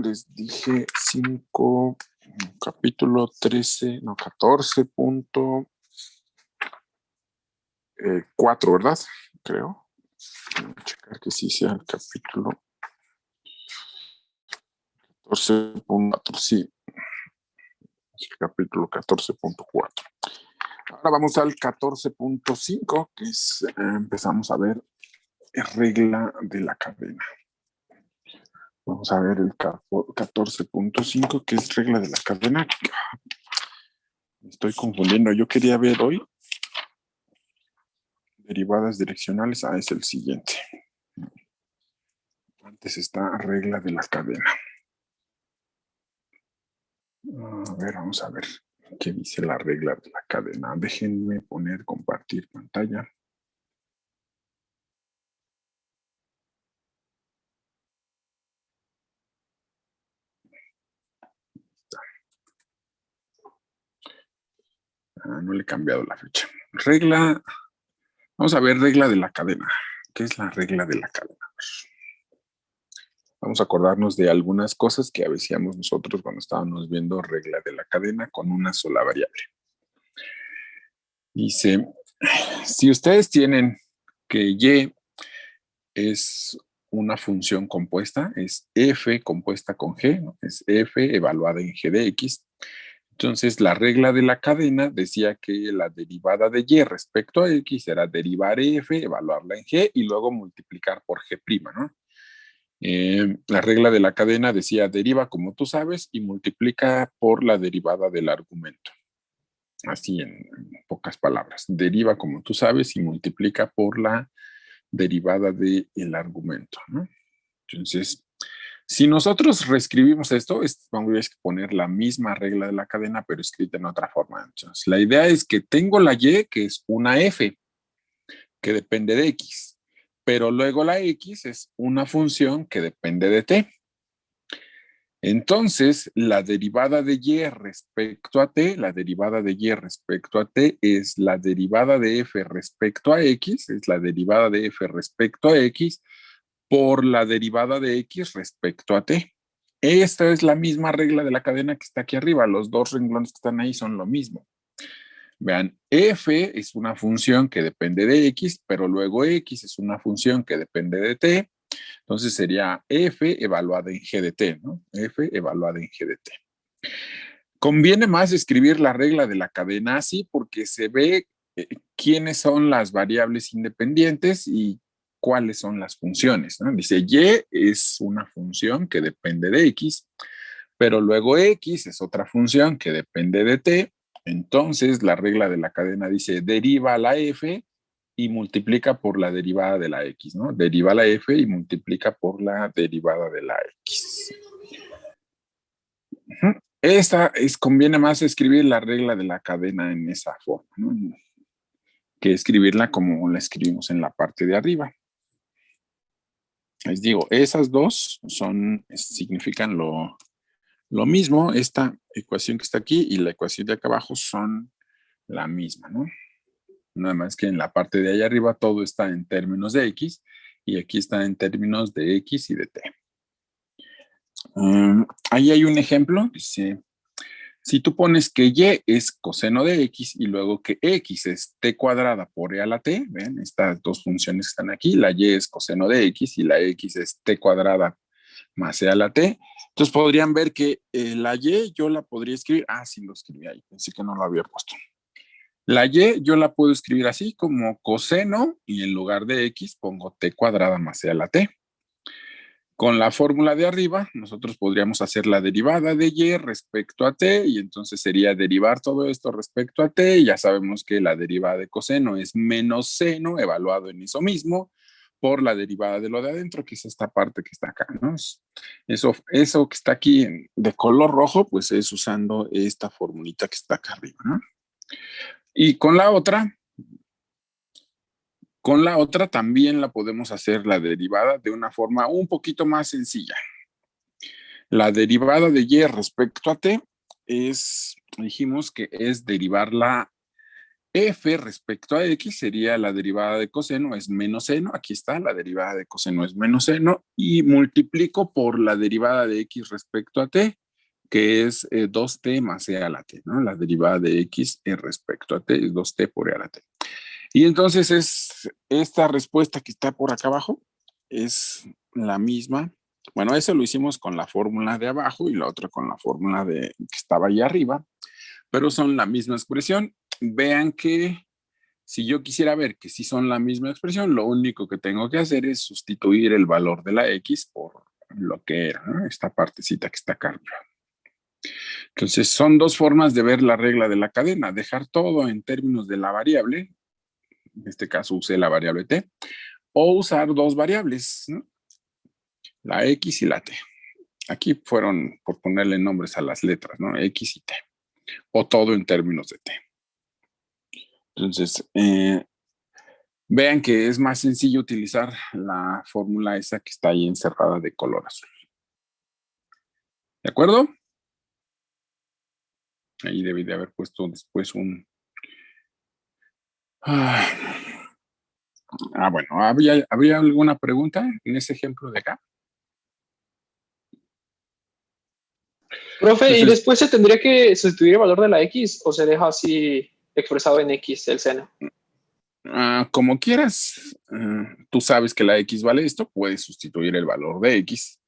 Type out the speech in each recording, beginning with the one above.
Les dije 5, capítulo 13, no, 14.4, ¿verdad? Creo. Voy a checar que sí sea el capítulo 14.4, sí. Es el capítulo 14.4. Ahora vamos al 14.5, que es, empezamos a ver regla de la cadena. Vamos a ver el 14.5, que es regla de la cadena. Me estoy confundiendo. Yo quería ver hoy derivadas direccionales. Es el siguiente. Antes está regla de la cadena. A ver, vamos a ver qué dice la regla de la cadena. Déjenme poner compartir pantalla. No le he cambiado la fecha. Regla, vamos a ver regla de la cadena. ¿Qué es la regla de la cadena? Vamos a acordarnos de algunas cosas que hacíamos nosotros cuando estábamos viendo regla de la cadena con una sola variable. Dice, si ustedes tienen que y es una función compuesta, es f compuesta con g, ¿no? Es f evaluada en g de x. Entonces, la regla de la cadena decía que la derivada de y respecto a x era derivar f, evaluarla en g y luego multiplicar por g', ¿no? La regla de la cadena decía deriva como tú sabes y multiplica por la derivada del argumento. Así en pocas palabras. Deriva como tú sabes y multiplica por la derivada del argumento, ¿no? Entonces, si nosotros reescribimos esto, vamos a poner la misma regla de la cadena, pero escrita en otra forma. Entonces, la idea es que tengo la y, que es una f, que depende de x, pero luego la x es una función que depende de t. Entonces, la derivada de y respecto a t, la derivada de y respecto a t es la derivada de f respecto a x, es la derivada de f respecto a x por la derivada de x respecto a t. Esta es la misma regla de la cadena que está aquí arriba. Los dos renglones que están ahí son lo mismo. Vean, f es una función que depende de x, pero luego x es una función que depende de t. Entonces sería f evaluada en g de t, ¿no? F evaluada en g de t. Conviene más escribir la regla de la cadena así porque se ve quiénes son las variables independientes y cuáles son las funciones, ¿no? Dice, y es una función que depende de x, pero luego x es otra función que depende de t. Entonces, la regla de la cadena dice, deriva la f y multiplica por la derivada de la x, ¿no? Deriva la f y multiplica por la derivada de la x. Conviene más escribir la regla de la cadena en esa forma, ¿no? Que escribirla como la escribimos en la parte de arriba. Les digo, esas dos significan lo mismo. Esta ecuación que está aquí y la ecuación de acá abajo son la misma, ¿no? Nada más que en la parte de allá arriba todo está en términos de x y aquí está en términos de x y de t. Ahí hay un ejemplo, dice, si tú pones que y es coseno de x y luego que x es t cuadrada por e a la t, ven, estas dos funciones están aquí, la y es coseno de x y la x es t cuadrada más e a la t, entonces podrían ver que la y yo la podría escribir, sí lo escribí ahí, pensé que no lo había puesto. La y yo la puedo escribir así como coseno y en lugar de x pongo t cuadrada más e a la t. Con la fórmula de arriba, nosotros podríamos hacer la derivada de y respecto a t y entonces sería derivar todo esto respecto a t y ya sabemos que la derivada de coseno es menos seno evaluado en eso mismo por la derivada de lo de adentro, que es esta parte que está acá, ¿no? Eso que está aquí de color rojo, pues es usando esta formulita que está acá arriba, ¿no? Y con la otra también la podemos hacer la derivada de una forma un poquito más sencilla. La derivada de y respecto a t dijimos que es derivar F respecto a X sería la derivada de coseno, es menos seno, aquí está, la derivada de coseno es menos seno, y multiplico por la derivada de X respecto a T, que es 2T más E a la T, ¿no? La derivada de X respecto a T es 2T por E a la T. Y entonces es esta respuesta que está por acá abajo, es la misma. Bueno, eso lo hicimos con la fórmula de abajo y la otra con la fórmula de que estaba ahí arriba, pero son la misma expresión. Vean que si yo quisiera ver que sí son la misma expresión, lo único que tengo que hacer es sustituir el valor de la X por lo que era, ¿no? Esta partecita que está acá arriba. Entonces, son dos formas de ver la regla de la cadena. Dejar todo en términos de la variable, en este caso usé la variable t, o usar dos variables, ¿no? La X y la T. Aquí fueron por ponerle nombres a las letras, ¿no? X y T. O todo en términos de T. Entonces, vean que es más sencillo utilizar la fórmula esa que está ahí encerrada de color azul. ¿De acuerdo? Ahí debí de haber puesto después un... bueno, ¿habría alguna pregunta en ese ejemplo de acá? Profe, ¿y Entonces, después se tendría que sustituir el valor de la X o se deja así expresado en X el seno? como quieras, tú sabes que la X vale esto, puedes sustituir el valor de X.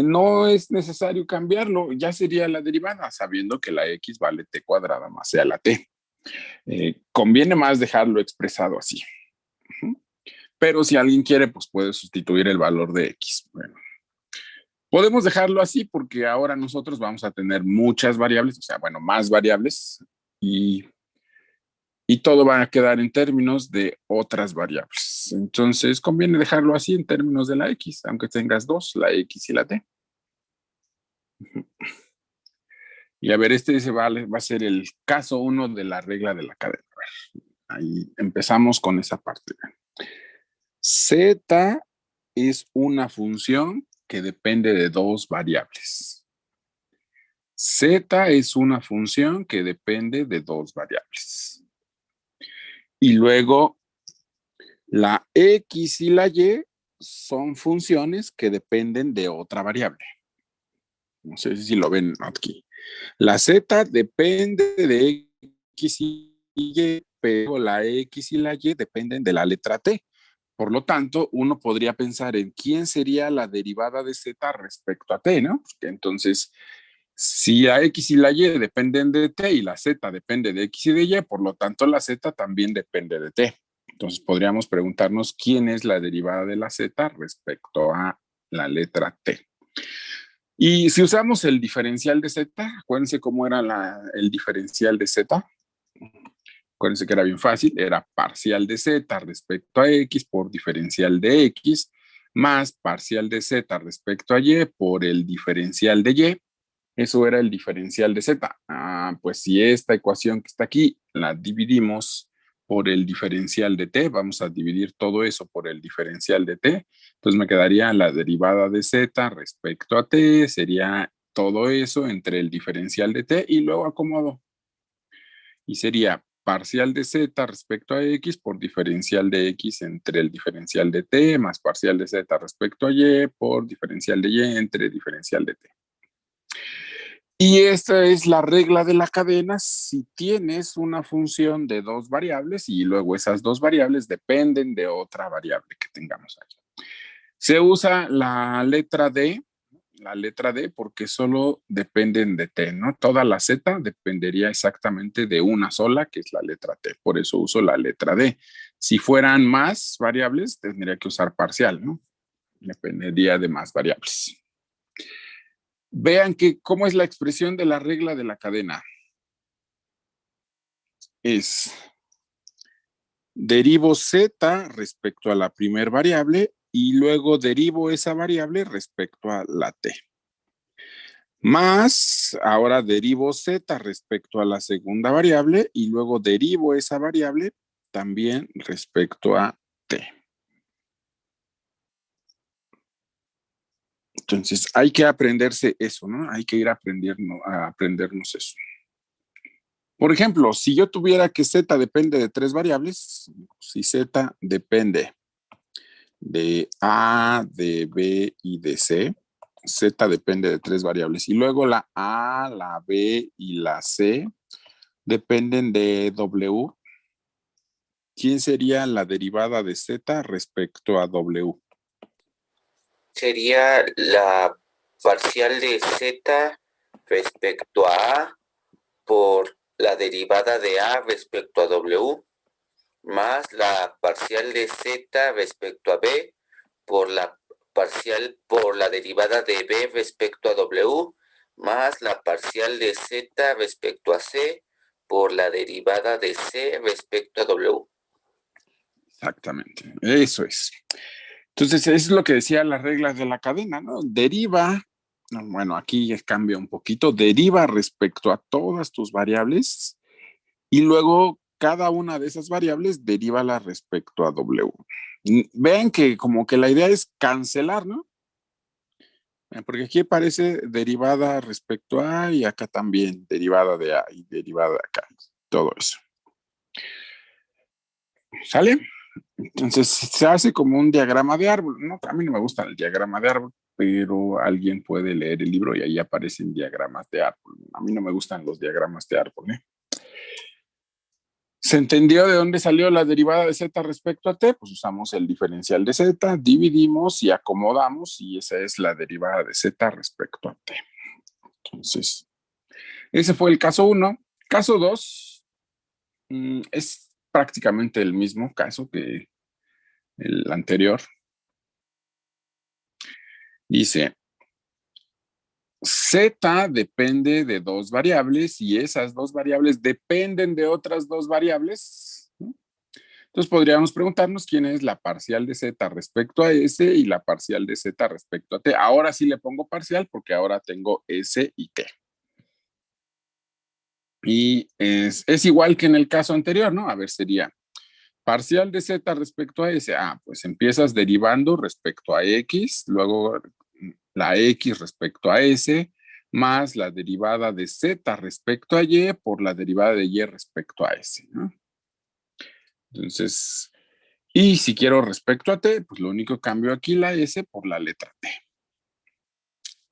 No es necesario cambiarlo, ya sería la derivada, sabiendo que la X vale T cuadrada más C a la T. Conviene más dejarlo expresado así. Pero si alguien quiere, pues puede sustituir el valor de X. Bueno, podemos dejarlo así porque ahora nosotros vamos a tener muchas variables, o sea, bueno, más variables y todo va a quedar en términos de otras variables. Entonces, conviene dejarlo así en términos de la X, aunque tengas dos, la X y la T. Y a ver, va a ser el caso 1 de la regla de la cadena. Ahí empezamos con esa parte. Z es una función que depende de dos variables. Z es una función que depende de dos variables. Y luego la X y la Y son funciones que dependen de otra variable. No sé si lo ven aquí. La Z depende de X y Y, pero la X y la Y dependen de la letra T. Por lo tanto, uno podría pensar en quién sería la derivada de Z respecto a T, ¿no? Porque entonces, si la X y la Y dependen de T y la Z depende de X y de Y, por lo tanto, la Z también depende de T. Entonces, podríamos preguntarnos quién es la derivada de la Z respecto a la letra T. Y si usamos el diferencial de Z, acuérdense cómo era el diferencial de Z. Acuérdense que era bien fácil, era parcial de Z respecto a X por diferencial de X, más parcial de Z respecto a Y por el diferencial de Y. Eso era el diferencial de Z. Pues si esta ecuación que está aquí la dividimos por el diferencial de T, vamos a dividir todo eso por el diferencial de T, entonces me quedaría la derivada de Z respecto a T, sería todo eso entre el diferencial de T y luego acomodo. Y sería parcial de Z respecto a X por diferencial de X entre el diferencial de T más parcial de Z respecto a Y por diferencial de Y entre diferencial de T. Y esta es la regla de la cadena si tienes una función de dos variables y luego esas dos variables dependen de otra variable que tengamos aquí. Se usa la letra D porque solo dependen de T, ¿no? Toda la Z dependería exactamente de una sola, que es la letra T. Por eso uso la letra D. Si fueran más variables, tendría que usar parcial, ¿no? Dependería de más variables. Vean que cómo es la expresión de la regla de la cadena. Es derivo Z respecto a la primer variable y luego derivo esa variable respecto a la T. Más, ahora derivo Z respecto a la segunda variable y luego derivo esa variable también respecto a T. Entonces, hay que aprenderse eso, ¿no? Hay que ir aprendiendo, a aprendernos eso. Por ejemplo, si yo tuviera que z depende de 3 variables, si z depende de A, de B y de C, z depende de 3 variables. Y luego la A, la B y la C dependen de W. ¿Quién sería la derivada de z respecto a W? Sería la parcial de z respecto a A por la derivada de A respecto a W, más la parcial de z respecto a B por la derivada de B respecto a W, más la parcial de z respecto a C por la derivada de C respecto a W. Exactamente, eso es. Entonces, eso es lo que decía las reglas de la cadena, ¿no? Deriva, bueno, aquí cambia un poquito, deriva respecto a todas tus variables y luego cada una de esas variables derívala respecto a W. Vean que como que la idea es cancelar, ¿no? Porque aquí aparece derivada respecto a y acá también derivada de A y derivada de acá, todo eso. ¿Sale? Entonces se hace como un diagrama de árbol, ¿no? A mí no me gusta el diagrama de árbol, pero alguien puede leer el libro y ahí aparecen diagramas de árbol. A mí no me gustan los diagramas de árbol, ¿eh? ¿Se entendió de dónde salió la derivada de z respecto a t? Pues usamos el diferencial de z, dividimos y acomodamos y esa es la derivada de z respecto a t. Entonces, ese fue el caso 1. Caso 2 es prácticamente el mismo caso que el anterior. Dice, z depende de 2 variables y esas 2 variables dependen de otras 2 variables, ¿no? Entonces podríamos preguntarnos quién es la parcial de z respecto a s y la parcial de z respecto a t. Ahora sí le pongo parcial porque ahora tengo s y t. Y es igual que en el caso anterior, ¿no? A ver, sería parcial de z respecto a s. Ah, pues empiezas derivando respecto a x, luego la x respecto a s, más la derivada de z respecto a y por la derivada de y respecto a s, ¿no? Entonces, y si quiero respecto a t, pues lo único que cambio aquí la s por la letra t.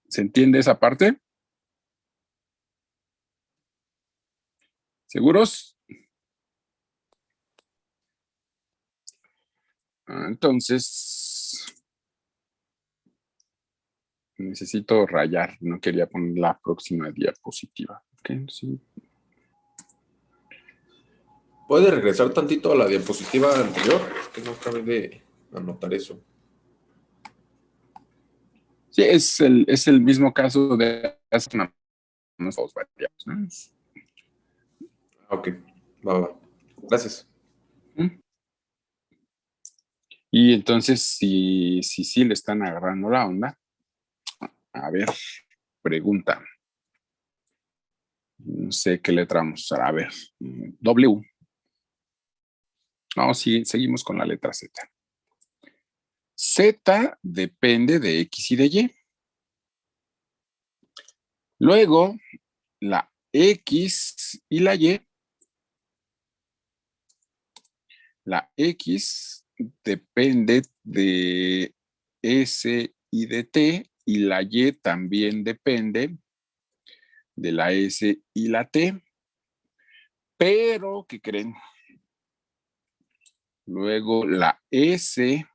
¿Se entiende esa parte? ¿Seguros? Entonces, necesito rayar, no quería poner la próxima diapositiva. Okay, sí. ¿Puede regresar tantito a la diapositiva anterior? Que no acabé de anotar eso. Sí, es el mismo caso de hace unos dos variables, ¿no? Ok, va. Gracias. Y entonces, si le están agarrando la onda, a ver, pregunta. No sé qué letra vamos a usar. A ver, W. No, sí, seguimos con la letra Z. Z depende de X y de Y. Luego, la X y la Y. La X depende de S y de T. Y la Y también depende de la S y la T. Pero, ¿qué creen? Luego la S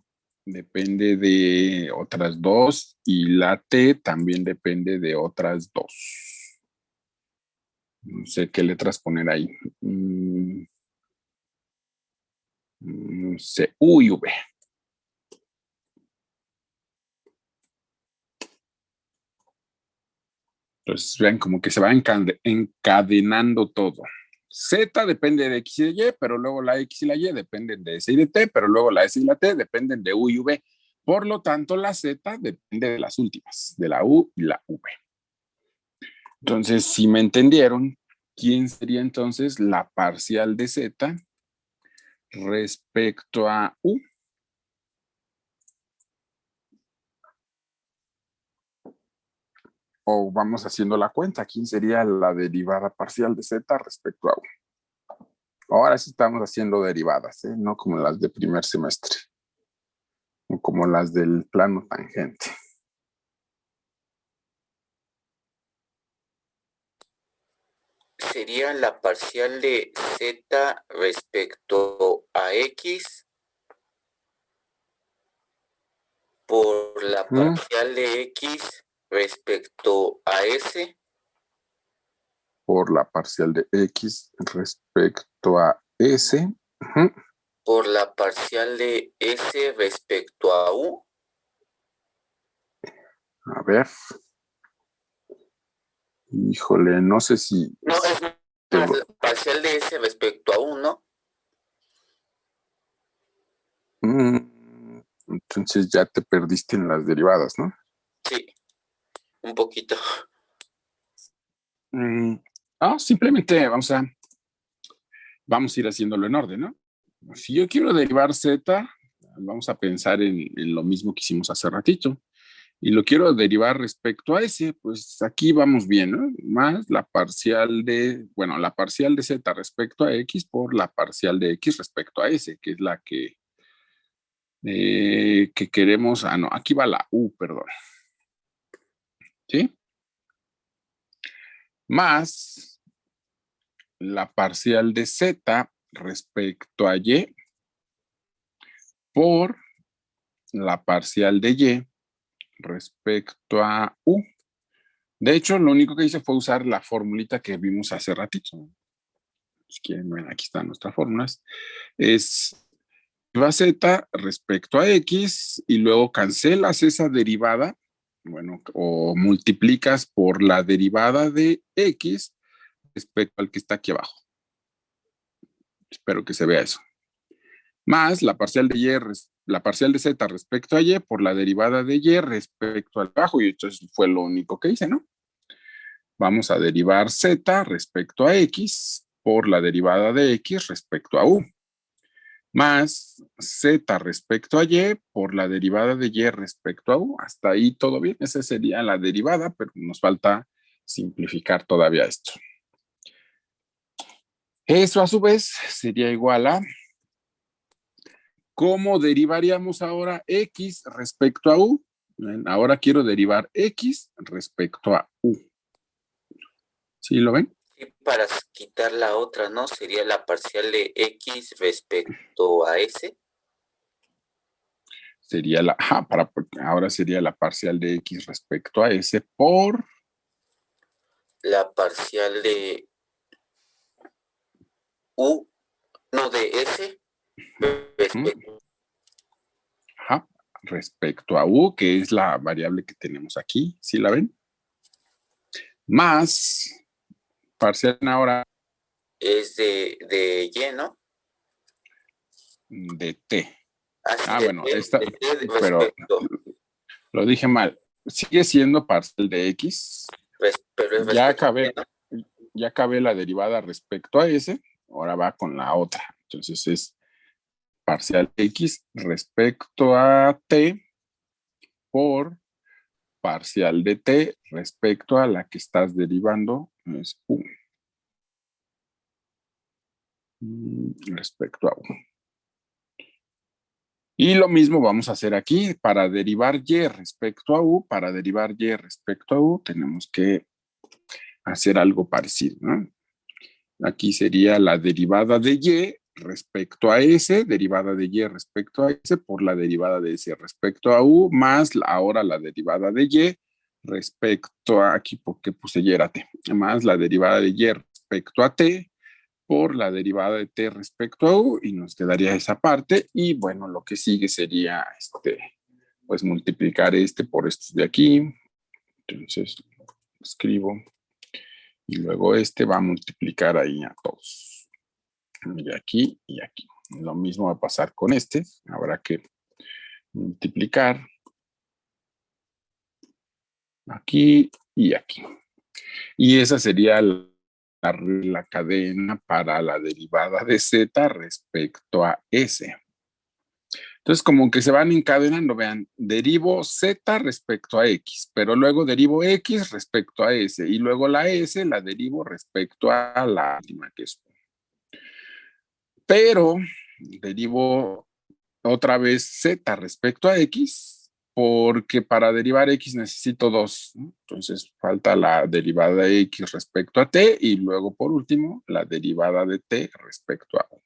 depende de otras dos y la T también depende de otras dos. No sé qué letras poner ahí. C, U y V. Entonces vean como que se va encadenando todo. Z depende de X y de Y, pero luego la X y la Y dependen de S y de T, pero luego la S y la T dependen de U y V. Por lo tanto, la Z depende de las últimas, de la U y la V. Entonces, si me entendieron, ¿quién sería entonces la parcial de Z respecto a U? O vamos haciendo la cuenta. ¿Quién sería la derivada parcial de z respecto a u? Ahora sí estamos haciendo derivadas, ¿eh? No como las de primer semestre. O como las del plano tangente. Sería la parcial de z respecto a x por la parcial de x respecto a s. Por la parcial de x respecto a s. Por la parcial de s respecto a u. A ver. Híjole, no sé si... No, es más, la parcial de s respecto a u, ¿no? Entonces ya te perdiste en las derivadas, ¿no? Sí, un poquito. Simplemente vamos a ir haciéndolo en orden, ¿no? Si yo quiero derivar z, vamos a pensar en lo mismo que hicimos hace ratito. Y lo quiero derivar respecto a s, pues aquí vamos bien, ¿no? Más la parcial de, la parcial de z respecto a x por la parcial de x respecto a s, que es la que queremos, no, aquí va la u, perdón. ¿Sí? Más la parcial de z respecto a y por la parcial de y respecto a u. De hecho, lo único que hice fue usar la formulita que vimos hace ratito. Si quieren, bueno, aquí están nuestras fórmulas. Es deriva z respecto a x y luego cancelas esa derivada, o multiplicas por la derivada de x respecto al que está aquí abajo. Espero que se vea eso. Más la parcial de y, la parcial de z respecto a y por la derivada de y respecto al abajo. Y esto fue lo único que hice, ¿no? Vamos a derivar z respecto a x por la derivada de x respecto a u. Más z respecto a y por la derivada de y respecto a u. Hasta ahí todo bien. Esa sería la derivada, pero nos falta simplificar todavía esto. Eso a su vez sería igual a... ¿Cómo derivaríamos ahora x respecto a u? Ahora quiero derivar x respecto a u. ¿Sí lo ven? Y para quitar la otra, ¿no? Sería la parcial de x respecto a s. Sería la, ahora sería la parcial de x respecto a s por... La parcial de u, no, de s respecto a u, que es la variable que tenemos aquí. ¿Sí la ven? Más parcial ahora es de y, ¿no? de t. Pero lo dije mal. Sigue siendo parcial de x. Pero es ya acabé la derivada respecto a s. Ahora va con la otra. Entonces es parcial de x respecto a t por parcial de t respecto a la que estás derivando, es u. Respecto a u. Y lo mismo vamos a hacer aquí. Para derivar y respecto a u, tenemos que hacer algo parecido, ¿no? Aquí sería la derivada de y respecto a s, derivada de y respecto a s por la derivada de s respecto a u, más ahora la derivada de y respecto a, aquí porque puse y era t, más la derivada de y respecto a t por la derivada de t respecto a u, y nos quedaría esa parte. Y bueno, lo que sigue sería pues multiplicar por estos de aquí. Entonces escribo y luego va a multiplicar ahí a todos, y aquí y aquí. Lo mismo va a pasar con habrá que multiplicar aquí y aquí, y esa sería la cadena para la derivada de z respecto a s. Entonces, como que se van encadenando, vean, derivo Z respecto a X, pero luego derivo X respecto a S, y luego la S la derivo respecto a la última que es. Pero derivo otra vez Z respecto a X, porque para derivar X necesito dos, ¿no? Entonces falta la derivada de X respecto a T, y luego por último la derivada de T respecto a U.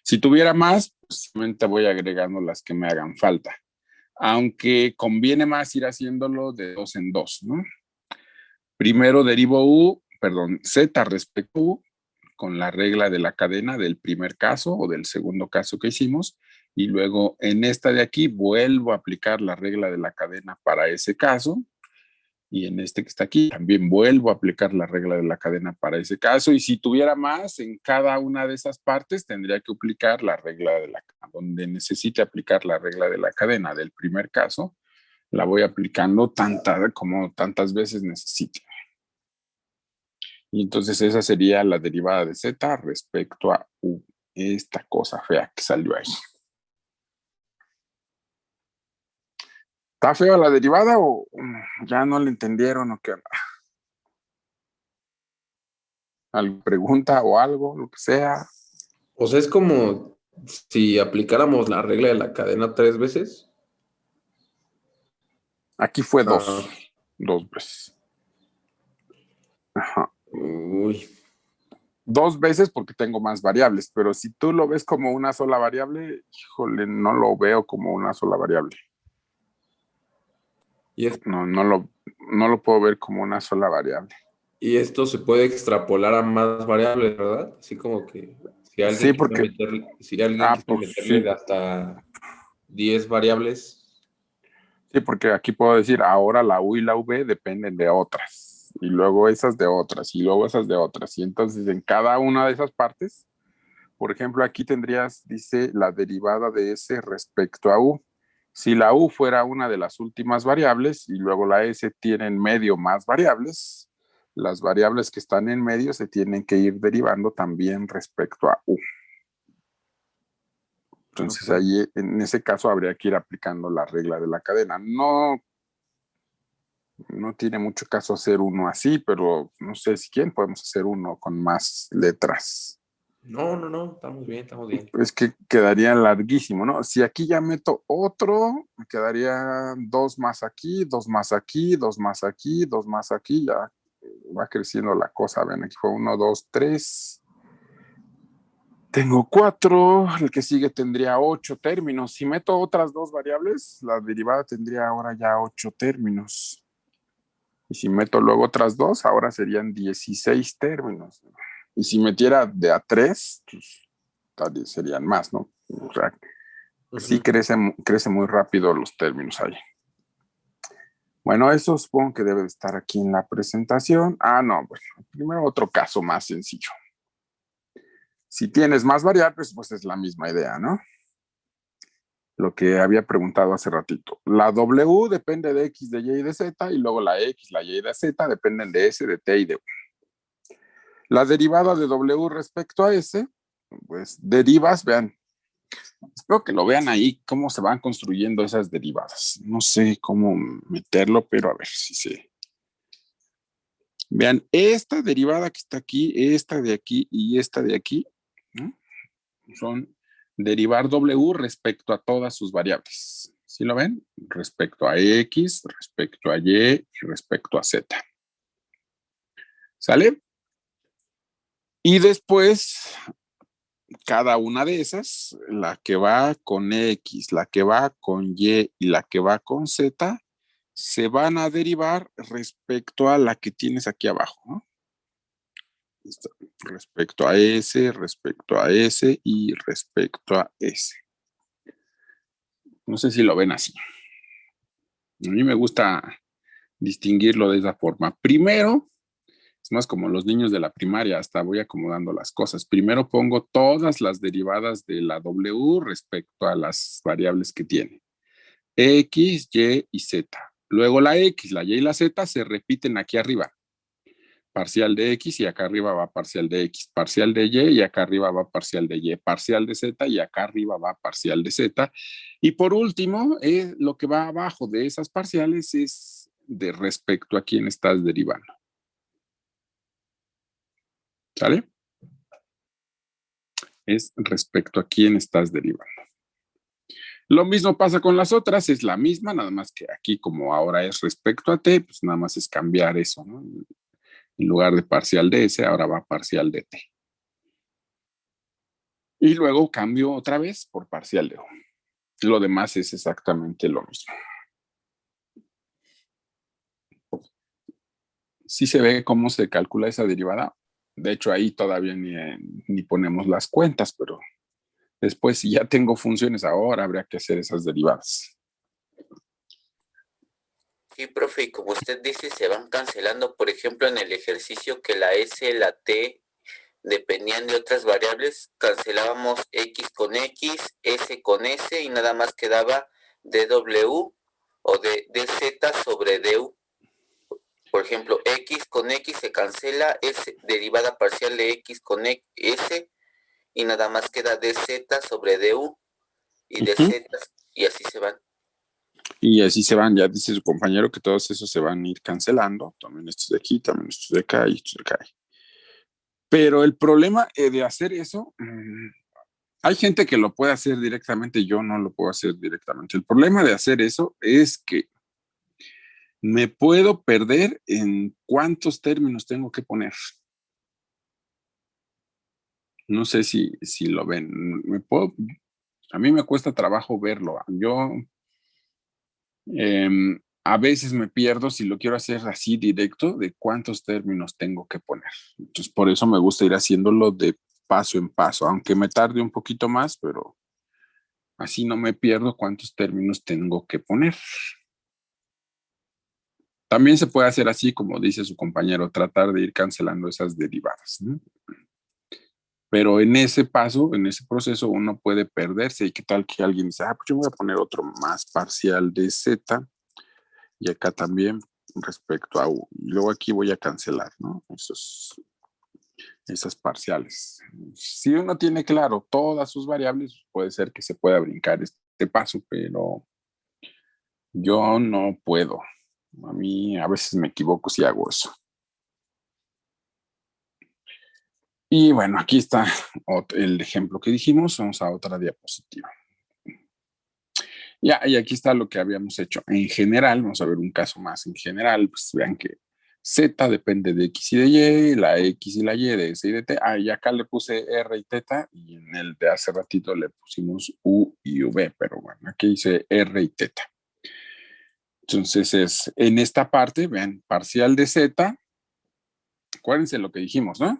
Si tuviera más, pues simplemente voy agregando las que me hagan falta. Aunque conviene más ir haciéndolo de dos en dos, ¿no? Primero derivo Z respecto a U con la regla de la cadena del primer caso o del segundo caso que hicimos, y luego en esta de aquí vuelvo a aplicar la regla de la cadena para ese caso, y en este que está aquí también vuelvo a aplicar la regla de la cadena para ese caso, y si tuviera más en cada una de esas partes tendría que aplicar la regla de la cadena. Donde necesite aplicar la regla de la cadena del primer caso, la voy aplicando tantas veces necesite. Y entonces esa sería la derivada de Z respecto a U, esta cosa fea que salió ahí. ¿Está fea la derivada o ya no le entendieron o qué? ¿Alguna pregunta o algo, lo que sea? O sea, es como si aplicáramos la regla de la cadena 3 veces. Aquí fue Ah. dos veces. Ajá. Uy. Dos veces porque tengo más variables, pero si tú lo ves como una sola variable, híjole, no lo veo como una sola variable. Y No lo puedo ver como una sola variable. Y esto se puede extrapolar a más variables, ¿verdad? Así como que si alguien Sí, porque quisiera pues meterle sí. hasta 10 variables. Sí, porque aquí puedo decir, ahora la U y la V dependen de otras, y luego esas de otras, y luego esas de otras. Y entonces en cada una de esas partes, por ejemplo, aquí tendrías, dice, la derivada de S respecto a U. Si la U fuera una de las últimas variables y luego la S tiene en medio más variables, las variables que están en medio se tienen que ir derivando también respecto a U. Entonces ahí, en ese caso, habría que ir aplicando la regla de la cadena. No tiene mucho caso hacer uno así, pero no sé si quieren, podemos hacer uno con más letras. No, estamos bien. Es que quedaría larguísimo, ¿no? Si aquí ya meto otro, me quedaría dos más aquí, dos más aquí, dos más aquí, dos más aquí, ya va creciendo la cosa. Ven, aquí fue 1, 2, 3. Tengo 4, el que sigue tendría 8 términos. Si meto otras dos variables, la derivada tendría ahora ya 8 términos. Y si meto luego otras dos, ahora serían 16 términos. Y si metiera de a 3, pues tal vez serían más, ¿no? O sea, sí crece muy rápido los términos ahí. Bueno, eso supongo que debe de estar aquí en la presentación. No, bueno, primero otro caso más sencillo. Si tienes más variables, pues es la misma idea, ¿no? Lo que había preguntado hace ratito. La W depende de X, de Y y de Z, y luego la X, la Y y la Z dependen de S, de T y de U. La derivada de W respecto a S, pues derivas, vean, espero que lo vean ahí, cómo se van construyendo esas derivadas. No sé cómo meterlo, pero a ver si se... Vean, esta derivada que está aquí, esta de aquí y esta de aquí, ¿no? Son derivar W respecto a todas sus variables. ¿Sí lo ven? Respecto a X, respecto a Y y respecto a Z. ¿Sale? Y después, cada una de esas, la que va con X, la que va con Y y la que va con Z, se van a derivar respecto a la que tienes aquí abajo, ¿no? Respecto a S y respecto a S. No sé si lo ven así. A mí me gusta distinguirlo de esa forma. Primero, es más como los niños de la primaria, hasta voy acomodando las cosas. Primero pongo todas las derivadas de la W respecto a las variables que tiene. X, Y y Z. Luego la X, la Y y la Z se repiten aquí arriba. parcial de X y acá arriba va parcial de X, parcial de Y y acá arriba va parcial de Y, parcial de Z y acá arriba va parcial de Z. Y por último, lo que va abajo de esas parciales es de respecto a quién estás derivando. ¿Sale? Es respecto a quién estás derivando. Lo mismo pasa con las otras, es la misma, nada más que aquí como ahora es respecto a t, pues nada más es cambiar eso, ¿no? En lugar de parcial de s, ahora va parcial de t. Y luego cambio otra vez por parcial de u. Lo demás es exactamente lo mismo. Sí se ve cómo se calcula esa derivada. De hecho, ahí todavía ni ponemos las cuentas, pero después, si ya tengo funciones ahora, habría que hacer esas derivadas. Sí, profe, y como usted dice, se van cancelando, por ejemplo, en el ejercicio que la S, la T, dependían de otras variables, cancelábamos X con X, S con S, y nada más quedaba dw o dz sobre du. Por ejemplo, X con X se cancela, S, derivada parcial de X con S, y nada más queda dz sobre du, y dz, y así se van. Y así se van, ya dice su compañero que todos esos se van a ir cancelando. También estos de aquí, también estos de acá y estos de acá. Pero el problema de hacer eso, hay gente que lo puede hacer directamente, yo no lo puedo hacer directamente. El problema de hacer eso es que me puedo perder en cuántos términos tengo que poner. No sé si lo ven. A mí me cuesta trabajo verlo. Yo a veces me pierdo si lo quiero hacer así directo de cuántos términos tengo que poner. Entonces, por eso me gusta ir haciéndolo de paso en paso, aunque me tarde un poquito más, pero así no me pierdo cuántos términos tengo que poner. También se puede hacer así, como dice su compañero, tratar de ir cancelando esas derivadas, ¿no? Pero en ese paso, en ese proceso, uno puede perderse. ¿Y qué tal que alguien dice, pues yo voy a poner otro más parcial de z y acá también respecto a u? Y luego aquí voy a cancelar, ¿no? Esas parciales. Si uno tiene claro todas sus variables, puede ser que se pueda brincar este paso, pero yo no puedo. A mí a veces me equivoco si hago eso. Y bueno, aquí está el ejemplo que dijimos. Vamos a otra diapositiva. Ya, y aquí está lo que habíamos hecho. En general, vamos a ver un caso más. En general, pues vean que Z depende de X y de Y, la X y la Y de S y de T. Y acá le puse R y teta, y en el de hace ratito le pusimos U y V, pero bueno, aquí dice R y teta. Entonces en esta parte, vean, parcial de Z, acuérdense lo que dijimos, ¿no?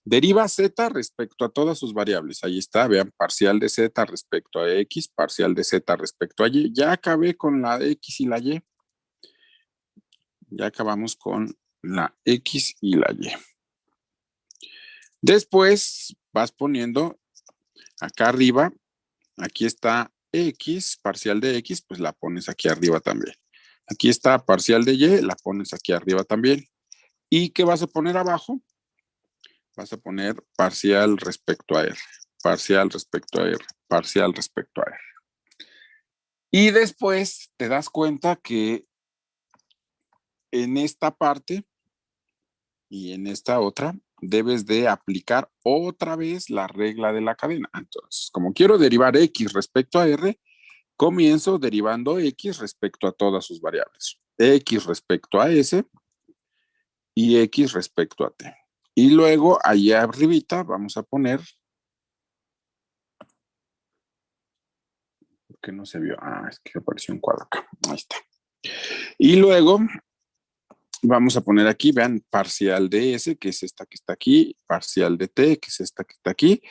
Deriva Z respecto a todas sus variables. Ahí está, vean, parcial de Z respecto a X, parcial de Z respecto a Y. Ya acabé con la X y la Y. Ya acabamos con la X y la Y. Después vas poniendo acá arriba, aquí está X, parcial de X, pues la pones aquí arriba también. Aquí está parcial de Y, la pones aquí arriba también. ¿Y qué vas a poner abajo? Vas a poner parcial respecto a R, parcial respecto a R, parcial respecto a R. Y después te das cuenta que en esta parte y en esta otra debes de aplicar otra vez la regla de la cadena. Entonces, como quiero derivar X respecto a R, comienzo derivando X respecto a todas sus variables. X respecto a S y X respecto a T. Y luego, allá arribita, vamos a poner... ¿Por qué no se vio? Es que apareció un cuadro acá. Ahí está. Y luego vamos a poner aquí, vean, parcial de S, que es esta que está aquí, parcial de T, que es esta que está aquí,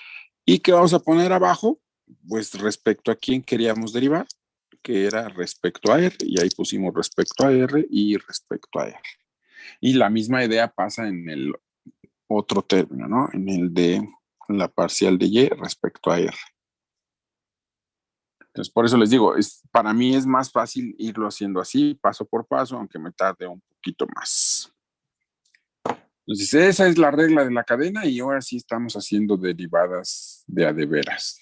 y que vamos a poner abajo, pues respecto a quién queríamos derivar, que era respecto a R, y ahí pusimos respecto a R y respecto a R. Y la misma idea pasa en el otro término, ¿no? En el de la parcial de Y respecto a R. Entonces, por eso les digo, para mí es más fácil irlo haciendo así, paso por paso, aunque me tarde un poquito más. Entonces, esa es la regla de la cadena y ahora sí estamos haciendo derivadas de a de veras.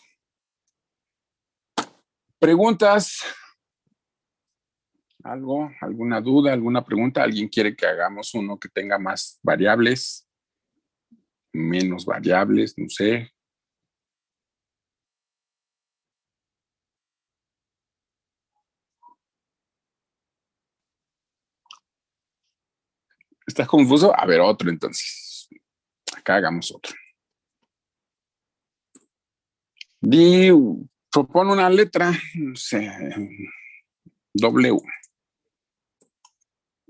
¿Preguntas? ¿Algo? ¿Alguna duda? ¿Alguna pregunta? ¿Alguien quiere que hagamos uno que tenga más variables? ¿Menos variables? No sé. ¿Estás confuso? A ver, otro entonces. Acá hagamos otro. Propone una letra, no sé, W.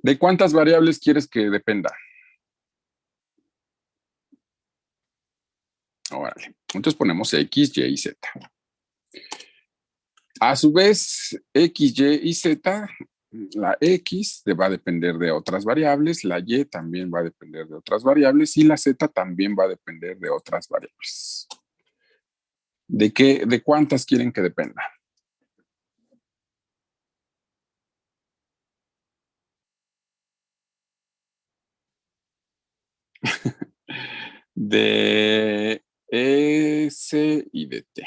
¿De cuántas variables quieres que dependa? Órale. Entonces ponemos X, Y y Z. A su vez, X, Y y Z, la X va a depender de otras variables, la Y también va a depender de otras variables y la Z también va a depender de otras variables. ¿De cuántas quieren que dependa? De S y de T.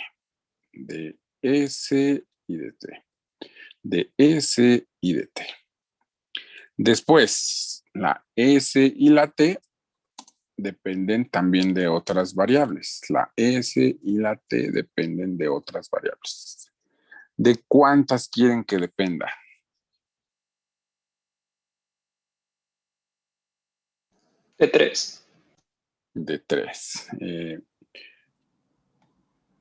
De S y de T. De S y de T. Después, la S y la T dependen también de otras variables. La S y la T dependen de otras variables. ¿De cuántas quieren que dependa? De 3. De 3.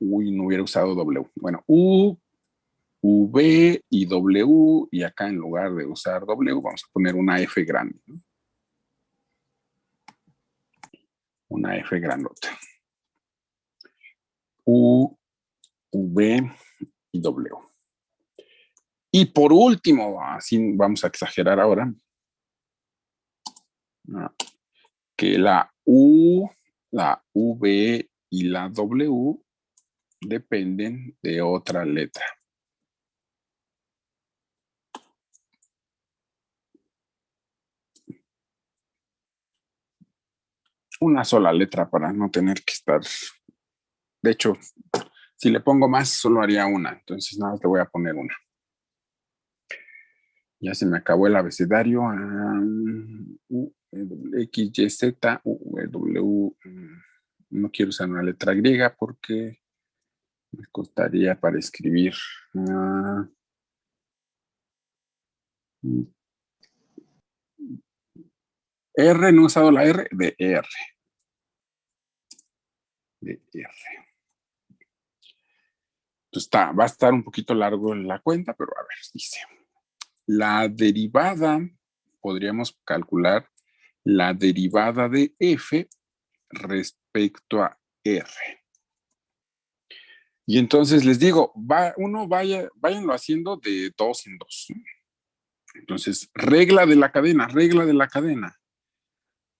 No hubiera usado W. Bueno, U, V y W, y acá en lugar de usar W, vamos a poner una F grande, ¿no? Una F grandota. U, V y W. Y por último, así vamos a exagerar ahora, que la U, la V y la W dependen de otra letra. Una sola letra para no tener que estar. De hecho, si le pongo más, solo haría una. Entonces, nada más le voy a poner una. Ya se me acabó el abecedario. X, Y, Z, W. No quiero usar una letra griega porque me costaría para escribir. R, no he usado la R, de R. De R. Entonces va a estar un poquito largo la cuenta, pero a ver, dice. La derivada, podríamos calcular la derivada de F respecto a R. Y entonces les digo, váyanlo haciendo de dos en dos. Entonces, regla de la cadena.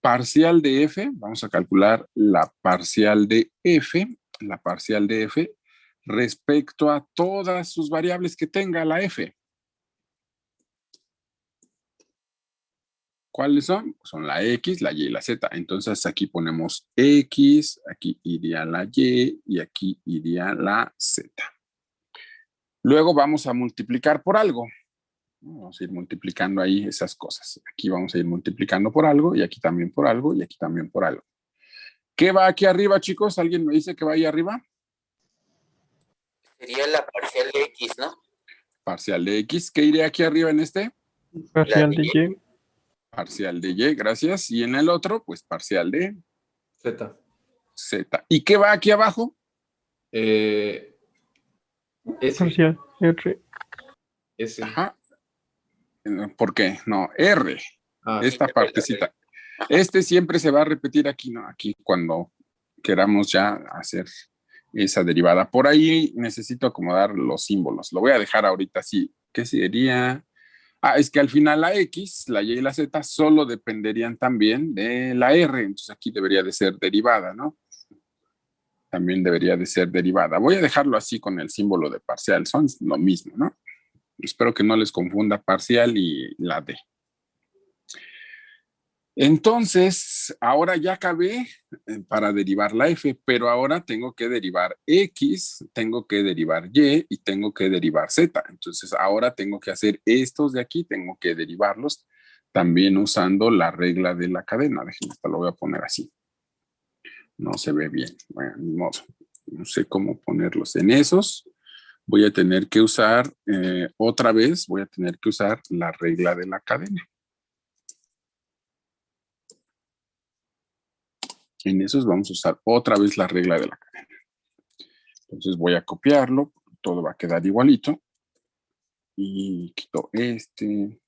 Parcial de F, vamos a calcular la parcial de F respecto a todas sus variables que tenga la F. ¿Cuáles son? Son la X, la Y y la Z. Entonces aquí ponemos X, aquí iría la Y aquí iría la Z. Luego vamos a multiplicar por algo. Vamos a ir multiplicando ahí esas cosas. Aquí vamos a ir multiplicando por algo y aquí también por algo y aquí también por algo. ¿Qué va aquí arriba, chicos? ¿Alguien me dice que va ahí arriba? Sería la parcial de X, ¿no? Parcial de X. ¿Qué iría aquí arriba en este? Parcial de Y. Parcial de Y, gracias. Y en el otro, pues parcial de Z. Z. ¿Y qué va aquí abajo? S. Parcial R. S. Ajá. ¿Por qué? No, R. Esta partecita. Este siempre se va a repetir aquí, ¿no? Aquí cuando queramos ya hacer esa derivada. Por ahí necesito acomodar los símbolos. Lo voy a dejar ahorita así. ¿Qué sería? Es que al final la X, la Y y la Z solo dependerían también de la R. Entonces aquí debería de ser derivada, ¿no? También debería de ser derivada. Voy a dejarlo así con el símbolo de parcial. Son lo mismo, ¿no? Espero que no les confunda parcial y la D. Entonces, ahora ya acabé para derivar la f, pero ahora tengo que derivar x, tengo que derivar y y tengo que derivar z. Entonces, ahora tengo que hacer estos de aquí, tengo que derivarlos también usando la regla de la cadena. Déjenme, hasta lo voy a poner así. No se ve bien. Bueno, ni modo. No sé cómo ponerlos en esos. Voy a tener que usar, otra vez, voy a tener que usar la regla de la cadena. En esos vamos a usar otra vez la regla de la cadena. Entonces voy a copiarlo, todo va a quedar igualito. Y quito este,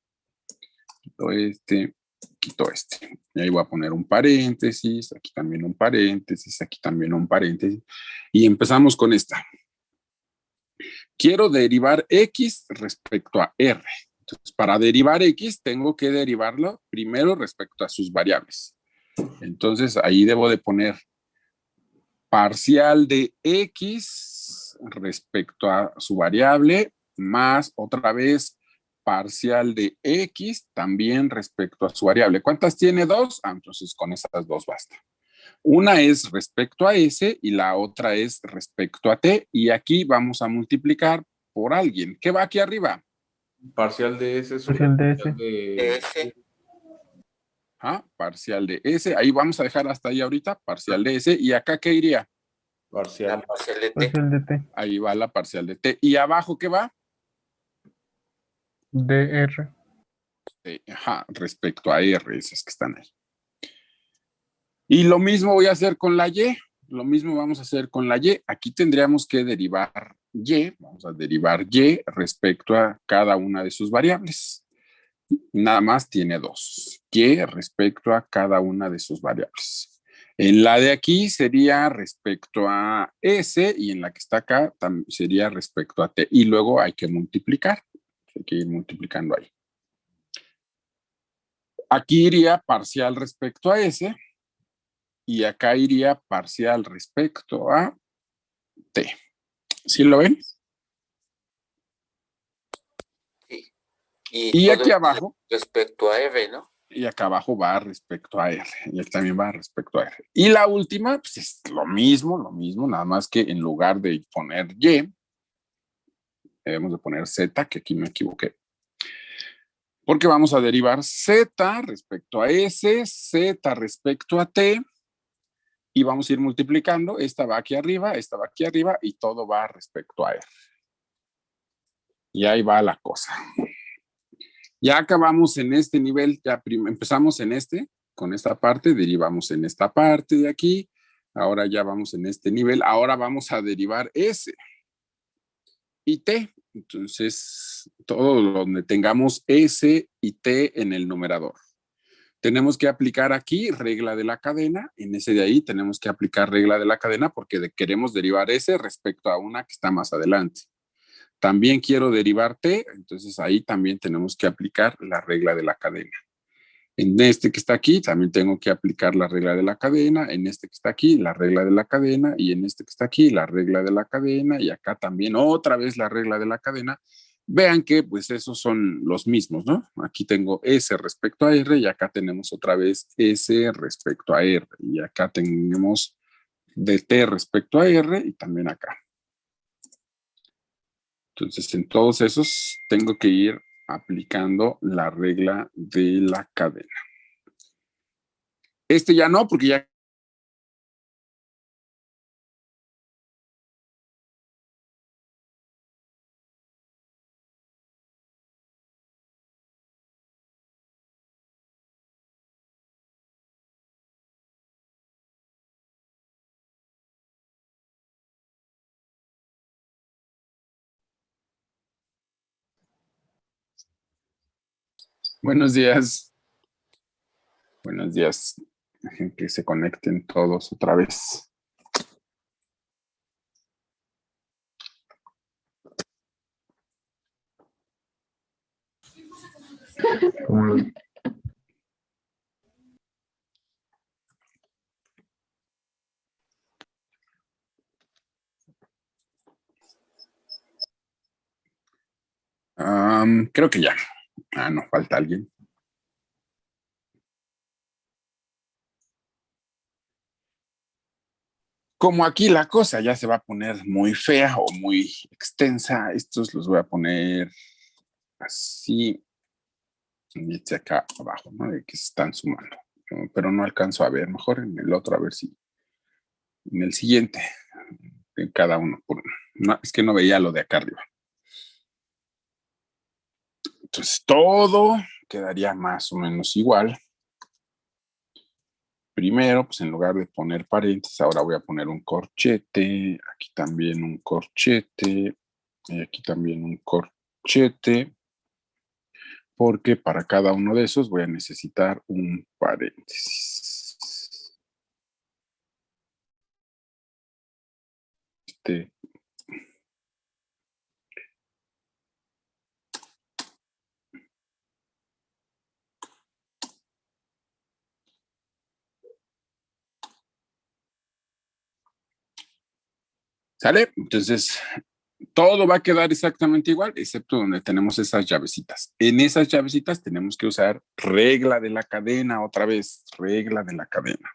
quito este. Y ahí voy a poner un paréntesis, aquí también un paréntesis, aquí también un paréntesis. Y empezamos con esta. Quiero derivar x respecto a r. Entonces, para derivar x, tengo que derivarlo primero respecto a sus variables. Entonces, ahí debo de poner parcial de x respecto a su variable más otra vez parcial de x también respecto a su variable. ¿Cuántas tiene? Dos. Entonces con esas dos basta. Una es respecto a s y la otra es respecto a t. Y aquí vamos a multiplicar por alguien. ¿Qué va aquí arriba? Parcial de S sobre Parcial de S. parcial de S, Parcial de s. Ahí vamos a dejar hasta ahí ahorita. Parcial de s. ¿Y acá qué iría? la parcial. parcial de T. Parcial de T. Ahí va la parcial de t. ¿Y abajo qué va? DR. Respecto a R, esas que están ahí. Y lo mismo voy a hacer con la Y. Lo mismo vamos a hacer con la Y. Aquí tendríamos que derivar Y. Vamos a derivar Y respecto a cada una de sus variables. Nada más tiene dos. Y respecto a cada una de sus variables. En la de aquí sería respecto a S y en la que está acá sería respecto a T. Y luego hay que multiplicar. Hay que ir multiplicando ahí. Aquí iría parcial respecto a S y acá iría parcial respecto a T. ¿Sí lo ven? Sí. Y todo aquí esto abajo, respecto a R, ¿no? y acá abajo va respecto a R. Y aquí también va respecto a R. Y la última, pues es lo mismo, nada más que en lugar de poner Y, debemos de poner Z, que aquí me equivoqué. Porque vamos a derivar Z respecto a S, Z respecto a T, y vamos a ir multiplicando. Esta va aquí arriba y todo va respecto a R. Y ahí va la cosa. Ya acabamos en este nivel, ya empezamos en este, con esta parte, derivamos en esta parte de aquí. Ahora ya vamos en este nivel. Ahora vamos a derivar S y T. Entonces, todo donde tengamos S y T en el numerador. Tenemos que aplicar aquí regla de la cadena. En ese de ahí tenemos que aplicar regla de la cadena porque queremos derivar S respecto a una que está más adelante. También quiero derivar T, entonces ahí también tenemos que aplicar la regla de la cadena. En este que está aquí también tengo que aplicar la regla de la cadena, en este que está aquí la regla de la cadena y en este que está aquí la regla de la cadena y acá también otra vez la regla de la cadena. Vean que pues esos son los mismos, ¿no? Aquí tengo S respecto a R y acá tenemos otra vez S respecto a R y acá tenemos de T respecto a R y también acá. Entonces, en todos esos tengo que ir aplicando la regla de la cadena. Este ya no, porque ya... Buenos días. Buenos días. Dejen que se conecten todos otra vez. Creo que ya. No, falta alguien. Como aquí la cosa ya se va a poner muy fea o muy extensa, estos los voy a poner así, y este acá abajo, ¿no? De que se están sumando. Pero no alcanzo a ver, mejor en el otro, a ver si en el siguiente, en cada uno por uno. No, es que no veía lo de acá arriba. Entonces todo quedaría más o menos igual. Primero, pues en lugar de poner paréntesis, ahora voy a poner un corchete, aquí también un corchete, y aquí también un corchete, porque para cada uno de esos voy a necesitar un paréntesis. ¿Sale? Entonces, todo va a quedar exactamente igual, excepto donde tenemos esas llavecitas. En esas llavecitas tenemos que usar regla de la cadena otra vez, regla de la cadena.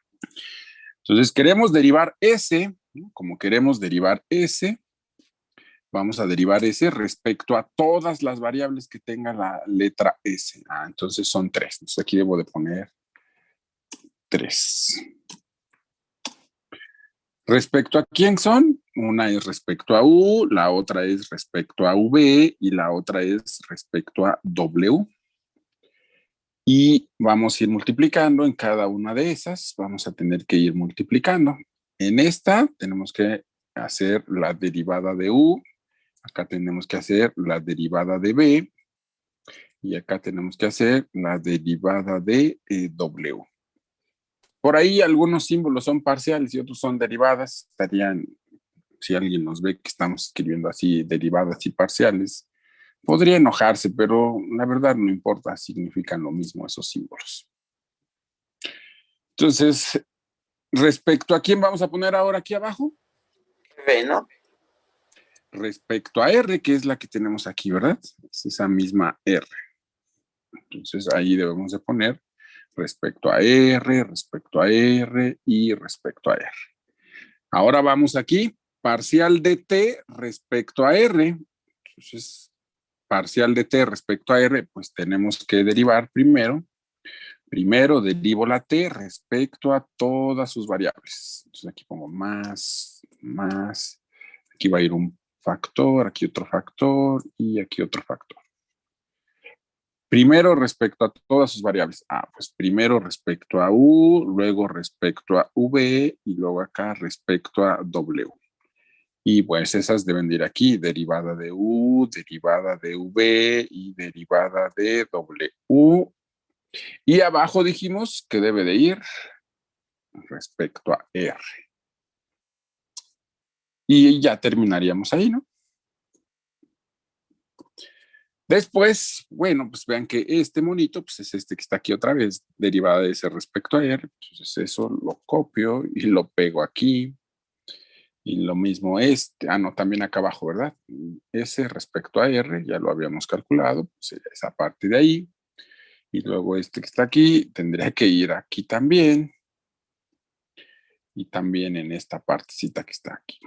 Entonces, queremos derivar S, ¿no? Como queremos derivar S, vamos a derivar S respecto a todas las variables que tenga la letra S. Entonces son 3. Entonces aquí debo de poner 3. ¿Respecto a quién son? Una es respecto a U, la otra es respecto a V y la otra es respecto a W. Y vamos a ir multiplicando en cada una de esas. Vamos a tener que ir multiplicando. En esta tenemos que hacer la derivada de U. Acá tenemos que hacer la derivada de B. Y acá tenemos que hacer la derivada de W. Por ahí algunos símbolos son parciales y otros son derivadas. Estarían, si alguien nos ve que estamos escribiendo así derivadas y parciales, podría enojarse, pero la verdad no importa, significan lo mismo esos símbolos. Entonces, respecto a quién vamos a poner ahora aquí abajo. V, ¿no? Respecto a R, que es la que tenemos aquí, ¿verdad? Es esa misma R. Entonces ahí debemos de poner respecto a R, respecto a R y respecto a R. Ahora vamos aquí, parcial de T respecto a R. Entonces, parcial de T respecto a R, pues tenemos que derivar primero. Primero derivo la T respecto a todas sus variables. Entonces aquí pongo más. Aquí va a ir un factor, aquí otro factor y aquí otro factor. Primero respecto a todas sus variables. Pues primero respecto a U, luego respecto a V y luego acá respecto a W. Y pues esas deben de ir aquí, derivada de U, derivada de V y derivada de W. Y abajo dijimos que debe de ir respecto a R. Y ya terminaríamos ahí, ¿no? Después, bueno, pues vean que este monito, pues es este que está aquí otra vez, derivada de ese respecto a R. Entonces eso lo copio y lo pego aquí. Y lo mismo este, no, también acá abajo, ¿verdad? Ese respecto a R, ya lo habíamos calculado, pues sería esa parte de ahí. Y luego este que está aquí, tendría que ir aquí también. Y también en esta partecita que está aquí.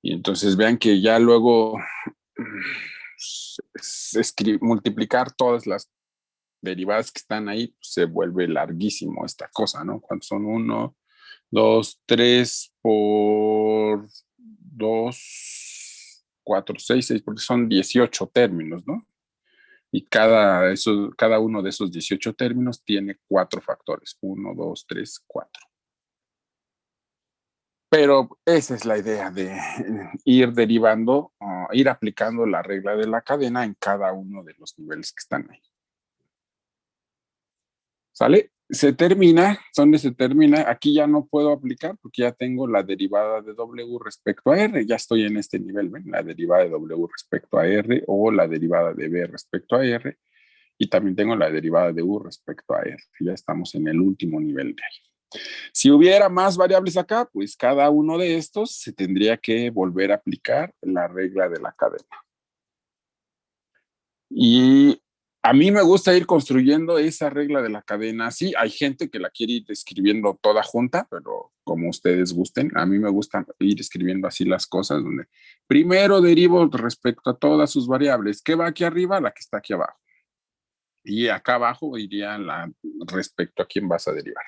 Y entonces vean que ya luego multiplicar todas las derivadas que están ahí, pues se vuelve larguísimo esta cosa, ¿no? Cuando son 1, 2, 3 por 2, 4, 6, porque son 18 términos, ¿no? Y cada uno de esos 18 términos tiene 4 factores. 1, 2, 3, 4. Pero esa es la idea de ir derivando, ir aplicando la regla de la cadena en cada uno de los niveles que están ahí. ¿Sale? Se termina, ¿dónde se termina? Aquí ya no puedo aplicar porque ya tengo la derivada de W respecto a R, ya estoy en este nivel, ¿ven? La derivada de W respecto a R o la derivada de B respecto a R y también tengo la derivada de U respecto a R, ya estamos en el último nivel de ahí. Si hubiera más variables acá, pues cada uno de estos se tendría que volver a aplicar la regla de la cadena. Y A mí me gusta ir construyendo esa regla de la cadena así. Hay gente que la quiere ir escribiendo toda junta, pero como ustedes gusten, a mí me gusta ir escribiendo así las cosas, donde primero derivo respecto a todas sus variables. ¿Qué va aquí arriba? La que está aquí abajo. Y acá abajo iría respecto a quién vas a derivar.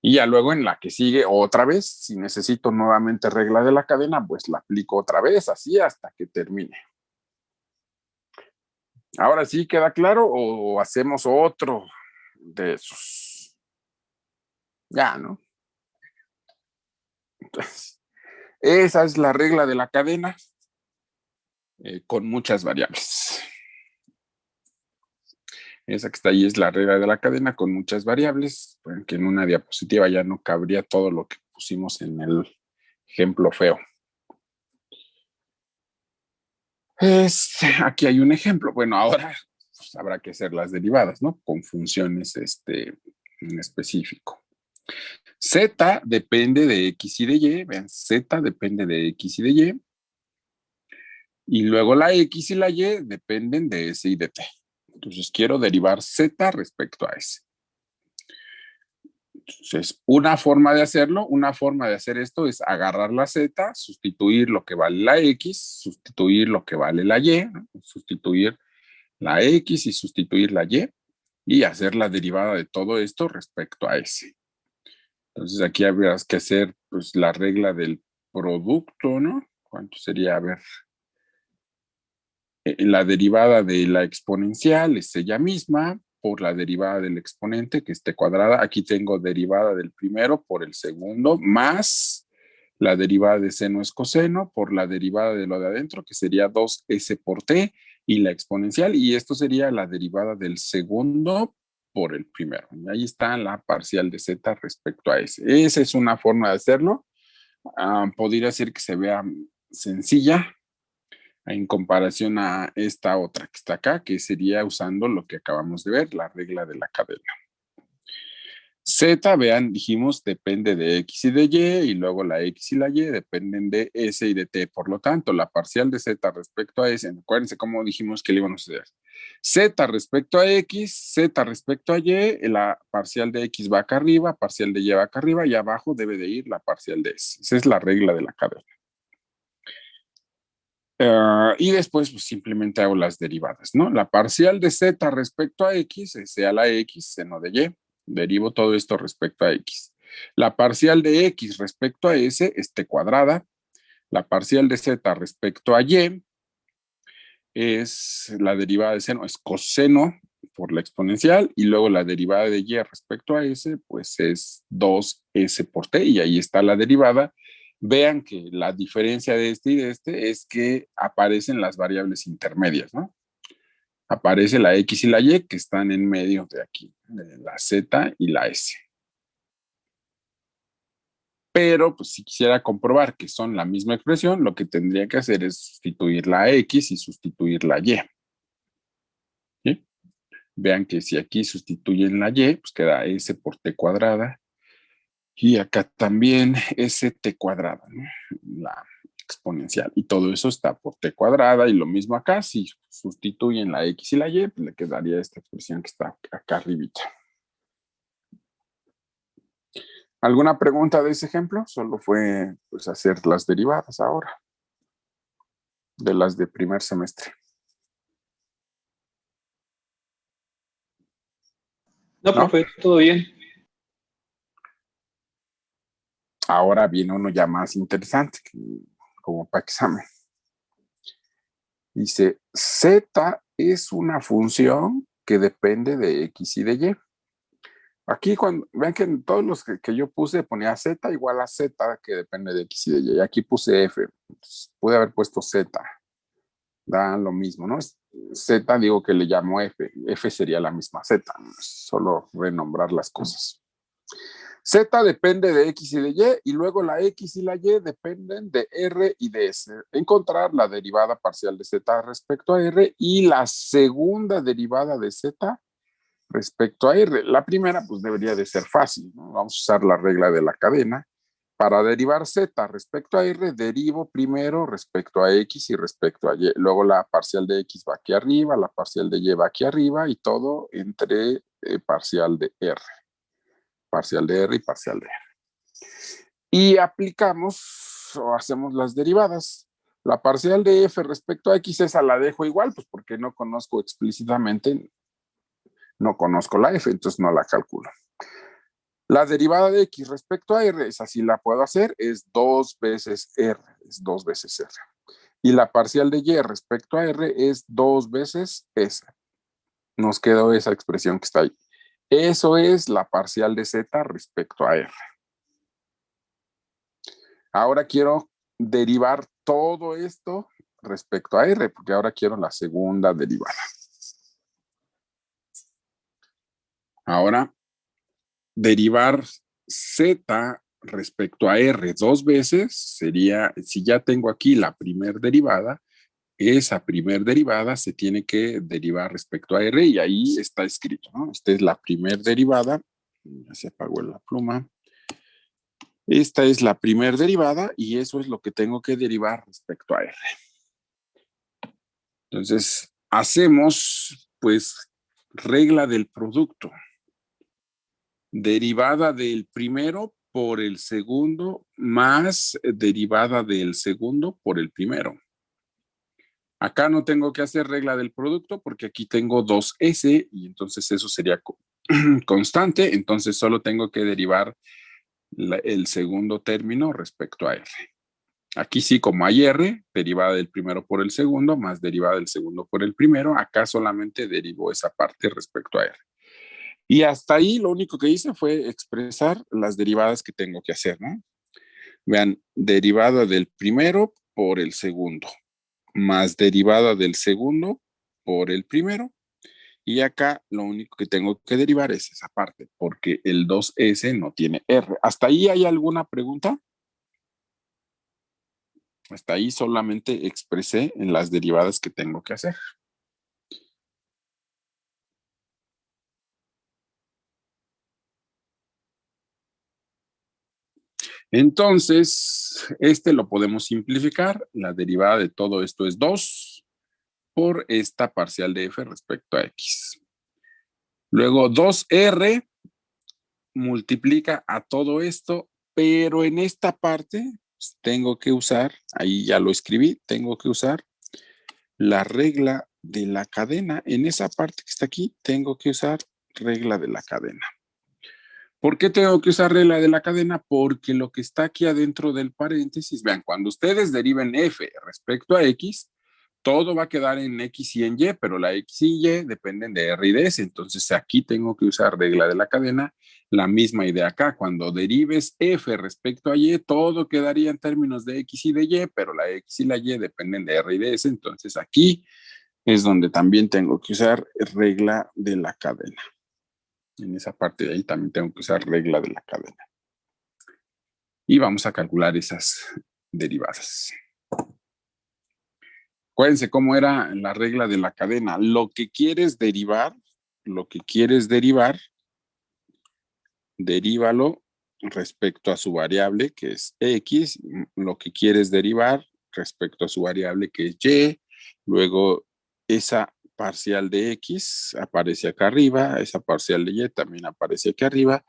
Y ya luego en la que sigue otra vez, si necesito nuevamente regla de la cadena, pues la aplico otra vez, así hasta que termine. Ahora sí queda claro o hacemos otro de esos. Ya, ¿no? Entonces, esa es la regla de la cadena con muchas variables. Esa que está ahí es la regla de la cadena con muchas variables, porque en una diapositiva ya no cabría todo lo que pusimos en el ejemplo feo. Aquí hay un ejemplo. Bueno, ahora pues, habrá que hacer las derivadas, ¿no? Con funciones en específico. Z depende de X y de Y. Vean, Z depende de X y de Y. Y luego la X y la Y dependen de S y de T. Entonces quiero derivar Z respecto a S. Entonces, una forma de hacerlo, una forma de hacer esto es agarrar la Z, sustituir lo que vale la X, sustituir lo que vale la Y, ¿no? Sustituir la X y sustituir la y hacer la derivada de todo esto respecto a S. Entonces aquí habrías que hacer pues la regla del producto, ¿no? ¿Cuánto sería? A ver. La derivada de la exponencial es ella misma por la derivada del exponente, que esté cuadrada. Aquí tengo derivada del primero por el segundo, más la derivada de seno es coseno por la derivada de lo de adentro, que sería 2s por t, y la exponencial, y esto sería la derivada del segundo por el primero. Y ahí está la parcial de z respecto a s. Esa es una forma de hacerlo. Podría ser que se vea sencilla, en comparación a esta otra que está acá, que sería usando lo que acabamos de ver, la regla de la cadena. Z, vean, dijimos, depende de X y de Y, y luego la X y la Y dependen de S y de T. Por lo tanto, la parcial de Z respecto a S, acuérdense cómo dijimos que le íbamos a hacer. Z respecto a X, Z respecto a Y, la parcial de X va acá arriba, parcial de Y va acá arriba, y abajo debe de ir la parcial de S. Esa es la regla de la cadena. Y después pues, simplemente hago las derivadas, ¿no? La parcial de z respecto a x sea la x seno de y. Derivo todo esto respecto a x. La parcial de x respecto a s es t cuadrada. La parcial de z respecto a y es la derivada de seno, es coseno por la exponencial, y luego la derivada de y respecto a s, pues es 2s por t, y ahí está la derivada. Vean que la diferencia de este y de este es que aparecen las variables intermedias, ¿no? Aparece la X y la Y que están en medio de aquí, de la Z y la S. Pero, pues, si quisiera comprobar que son la misma expresión, lo que tendría que hacer es sustituir la X y sustituir la Y. ¿Sí? Vean que si aquí sustituyen la Y, pues queda S por T cuadrada. Y acá también st cuadrada, ¿no? La exponencial. Y todo eso está por t cuadrada. Y lo mismo acá, si sustituyen la x y la y, pues le quedaría esta expresión que está acá arribita. ¿Alguna pregunta de ese ejemplo? Solo fue pues hacer las derivadas ahora. De las de primer semestre. No, profe, todo bien. Ahora viene uno ya más interesante, como para examen. Dice, z es una función que depende de x y de y. Aquí, cuando vean que en todos los que yo puse, ponía z igual a z, que depende de x y de y. Aquí puse f. Entonces, pude haber puesto z. Da lo mismo, ¿no? Z digo que le llamo f. F sería la misma z. Solo renombrar las cosas. Z depende de X y de Y, y luego la X y la Y dependen de R y de S. Encontrar la derivada parcial de Z respecto a R y la segunda derivada de Z respecto a R. La primera, pues debería de ser fácil, ¿no? Vamos a usar la regla de la cadena. Para derivar z respecto a r, derivo primero respecto a x y respecto a y. Luego la parcial de x va aquí arriba, la parcial de y va aquí arriba y todo entre parcial de r. Parcial de r y parcial de r. Y aplicamos o hacemos las derivadas. La parcial de f respecto a x, esa la dejo igual, pues porque no conozco explícitamente, no conozco la f, entonces no la calculo. La derivada de x respecto a r, esa sí la puedo hacer, es 2 veces r, es 2 veces r. Y la parcial de y respecto a r es 2 veces s. Nos quedó esa expresión que está ahí. Eso es la parcial de z respecto a r. Ahora quiero derivar todo esto respecto a r, porque ahora quiero la segunda derivada. Ahora, derivar z respecto a r 2 veces sería, si ya tengo aquí la primer derivada, esa primer derivada se tiene que derivar respecto a r y ahí está escrito, ¿no? Esta es la primer derivada. Ya se apagó la pluma. Esta es la primer derivada y eso es lo que tengo que derivar respecto a r. Entonces, hacemos, pues, regla del producto. Derivada del primero por el segundo más derivada del segundo por el primero. Acá no tengo que hacer regla del producto porque aquí tengo 2s y entonces eso sería constante, entonces solo tengo que derivar el segundo término respecto a r. Aquí sí, como hay r, derivada del primero por el segundo, más derivada del segundo por el primero, acá solamente derivo esa parte respecto a r. Y hasta ahí lo único que hice fue expresar las derivadas que tengo que hacer, ¿no? Vean, derivada del primero por el segundo, más derivada del segundo por el primero. Y acá lo único que tengo que derivar es esa parte, porque el 2s no tiene r. ¿Hasta ahí hay alguna pregunta? Hasta ahí solamente expresé en las derivadas que tengo que hacer. Entonces, este lo podemos simplificar. La derivada de todo esto es 2 por esta parcial de f respecto a x. Luego 2r multiplica a todo esto, pero en esta parte pues, tengo que usar, ahí ya lo escribí, tengo que usar la regla de la cadena. En esa parte que está aquí, tengo que usar regla de la cadena. ¿Por qué tengo que usar regla de la cadena? Porque lo que está aquí adentro del paréntesis, vean, cuando ustedes deriven f respecto a x, todo va a quedar en x y en y, pero la x y y dependen de r y de s. Entonces aquí tengo que usar regla de la cadena. La misma idea acá, cuando derives f respecto a y, todo quedaría en términos de x y de y, pero la x y la y dependen de r y de s. Entonces aquí es donde también tengo que usar regla de la cadena. En esa parte de ahí también tengo que usar regla de la cadena. Y vamos a calcular esas derivadas. Acuérdense cómo era la regla de la cadena. Lo que quieres derivar, derívalo respecto a su variable, que es x. Lo que quieres derivar respecto a su variable, que es y. Luego, esa parcial de x aparece acá arriba, esa parcial de y también aparece aquí arriba,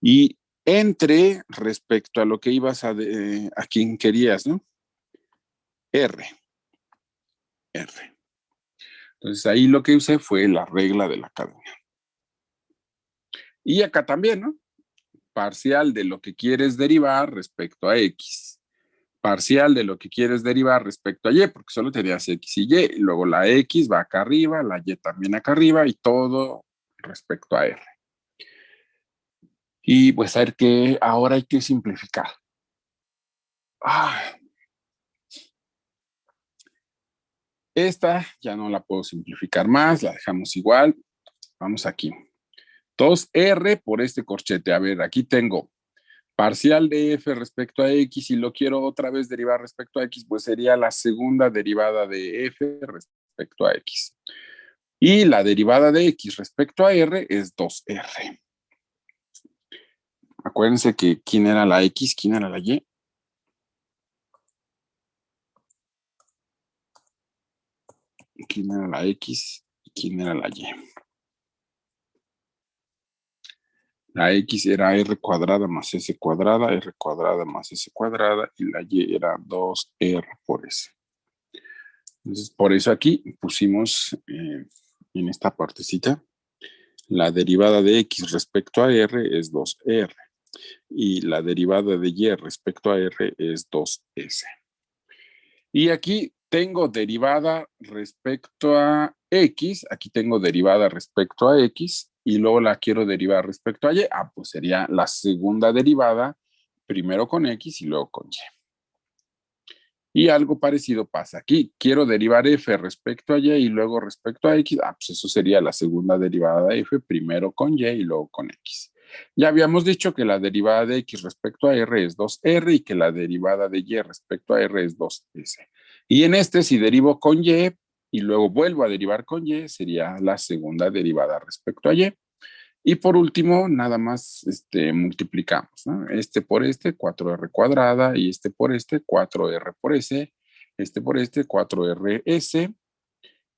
y entre respecto a lo que ibas a quien querías, ¿no? R. Entonces ahí lo que usé fue la regla de la cadena. Y acá también, ¿no? Parcial de lo que quieres derivar respecto a x. Parcial de lo que quieres derivar respecto a y, porque solo tenías x y y. Luego la x va acá arriba, la y también acá arriba y todo respecto a r. Y pues a ver que ahora hay que simplificar. Esta ya no la puedo simplificar más, la dejamos igual. Vamos aquí. 2r por este corchete. A ver, aquí tengo parcial de f respecto a x y lo quiero otra vez derivar respecto a x, pues sería la segunda derivada de f respecto a x. Y la derivada de x respecto a r es 2r. Acuérdense que quién era la X, quién era la Y. ¿Quién era la X y quién era la Y? La X era R cuadrada más S cuadrada, R cuadrada más S cuadrada, y la Y era 2R por S. Entonces, por eso aquí pusimos en esta partecita, la derivada de X respecto a R es 2R, y la derivada de Y respecto a R es 2S. Y aquí tengo derivada respecto a X, aquí tengo derivada respecto a X, y luego la quiero derivar respecto a Y. Pues sería la segunda derivada, primero con X y luego con Y. Y algo parecido pasa aquí. Quiero derivar F respecto a Y y luego respecto a X. Pues eso sería la segunda derivada de F, primero con Y y luego con X. Ya habíamos dicho que la derivada de X respecto a R es 2R y que la derivada de Y respecto a R es 2S. Y en este, si derivo con Y y luego vuelvo a derivar con Y, sería la segunda derivada respecto a Y. Y por último, nada más multiplicamos, ¿no? Este por este, 4R cuadrada, y este por este, 4R por S, este por este, 4RS,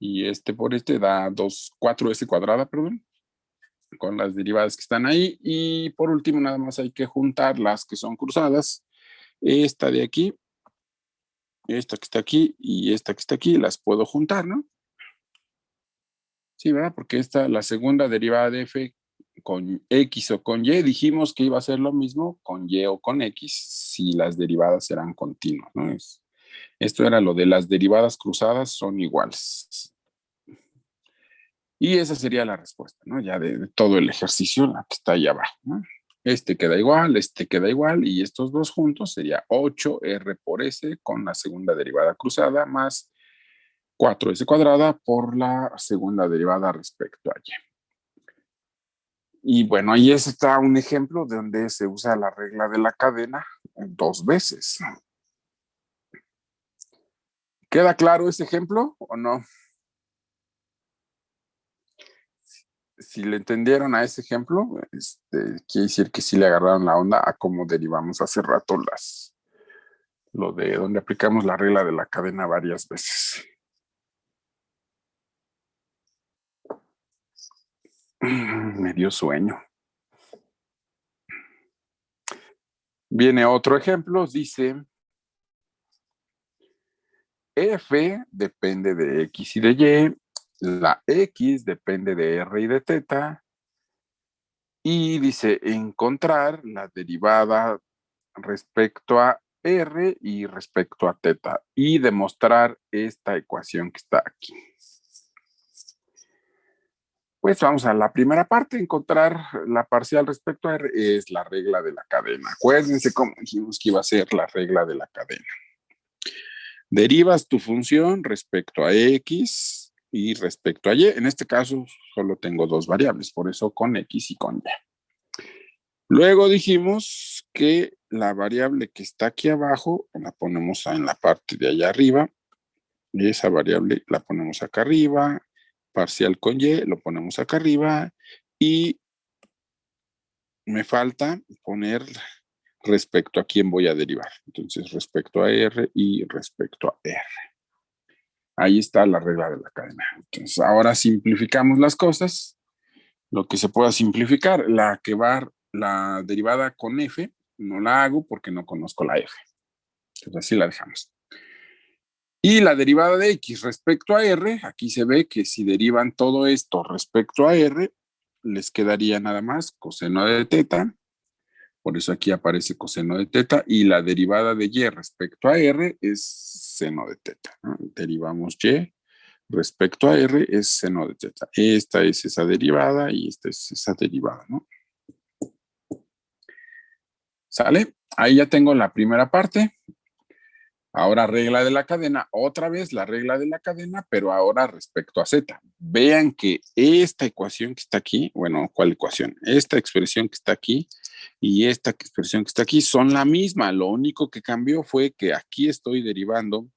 y este por este da 4S cuadrada, perdón, con las derivadas que están ahí. Y por último, nada más hay que juntar las que son cruzadas. Esta de aquí, esta que está aquí y esta que está aquí, las puedo juntar, ¿no? Sí, ¿verdad? Porque esta, la segunda derivada de F con X o con Y, dijimos que iba a ser lo mismo con Y o con X si las derivadas eran continuas, ¿no? Esto era lo de las derivadas cruzadas son iguales. Y esa sería la respuesta, ¿no? Ya de todo el ejercicio, la que está ahí abajo, ¿no? Este queda igual, y estos dos juntos sería 8R por S con la segunda derivada cruzada más 4S cuadrada por la segunda derivada respecto a Y. Y bueno, ahí está un ejemplo de donde se usa la regla de la cadena 2 veces. ¿Queda claro ese ejemplo o no? Si le entendieron a ese ejemplo, quiere decir que sí le agarraron la onda a cómo derivamos hace rato lo de donde aplicamos la regla de la cadena varias veces. Me dio sueño. Viene otro ejemplo, dice F depende de X y de Y, la X depende de R y de teta, y dice encontrar la derivada respecto a R y respecto a teta y demostrar esta ecuación que está aquí. Pues vamos a la primera parte, encontrar la parcial respecto a R es la regla de la cadena. Acuérdense cómo dijimos que iba a ser la regla de la cadena. Derivas tu función respecto a X y respecto a Y. En este caso solo tengo dos variables, por eso con X y con Y. Luego dijimos que la variable que está aquí abajo la ponemos en la parte de allá arriba. Y esa variable la ponemos acá arriba. Parcial con Y lo ponemos acá arriba. Y me falta poner respecto a quién voy a derivar. Entonces, respecto a R y respecto a R. Ahí está la regla de la cadena. Entonces, ahora simplificamos las cosas. Lo que se pueda simplificar, la derivada con F, no la hago porque no conozco la F. Entonces, así la dejamos. Y la derivada de X respecto a R, aquí se ve que si derivan todo esto respecto a R, les quedaría nada más coseno de teta. Por eso aquí aparece coseno de teta. Y la derivada de Y respecto a R es seno de teta, ¿no? Derivamos Y respecto a R es seno de teta. Esta es esa derivada y esta es esa derivada, ¿no? ¿Sale? Ahí ya tengo la primera parte. Ahora regla de la cadena, otra vez la regla de la cadena, pero ahora respecto a Z. Vean que esta ecuación que está aquí, bueno, ¿cuál ecuación? Esta expresión que está aquí y esta expresión que está aquí son la misma. Lo único que cambió fue que aquí estoy derivando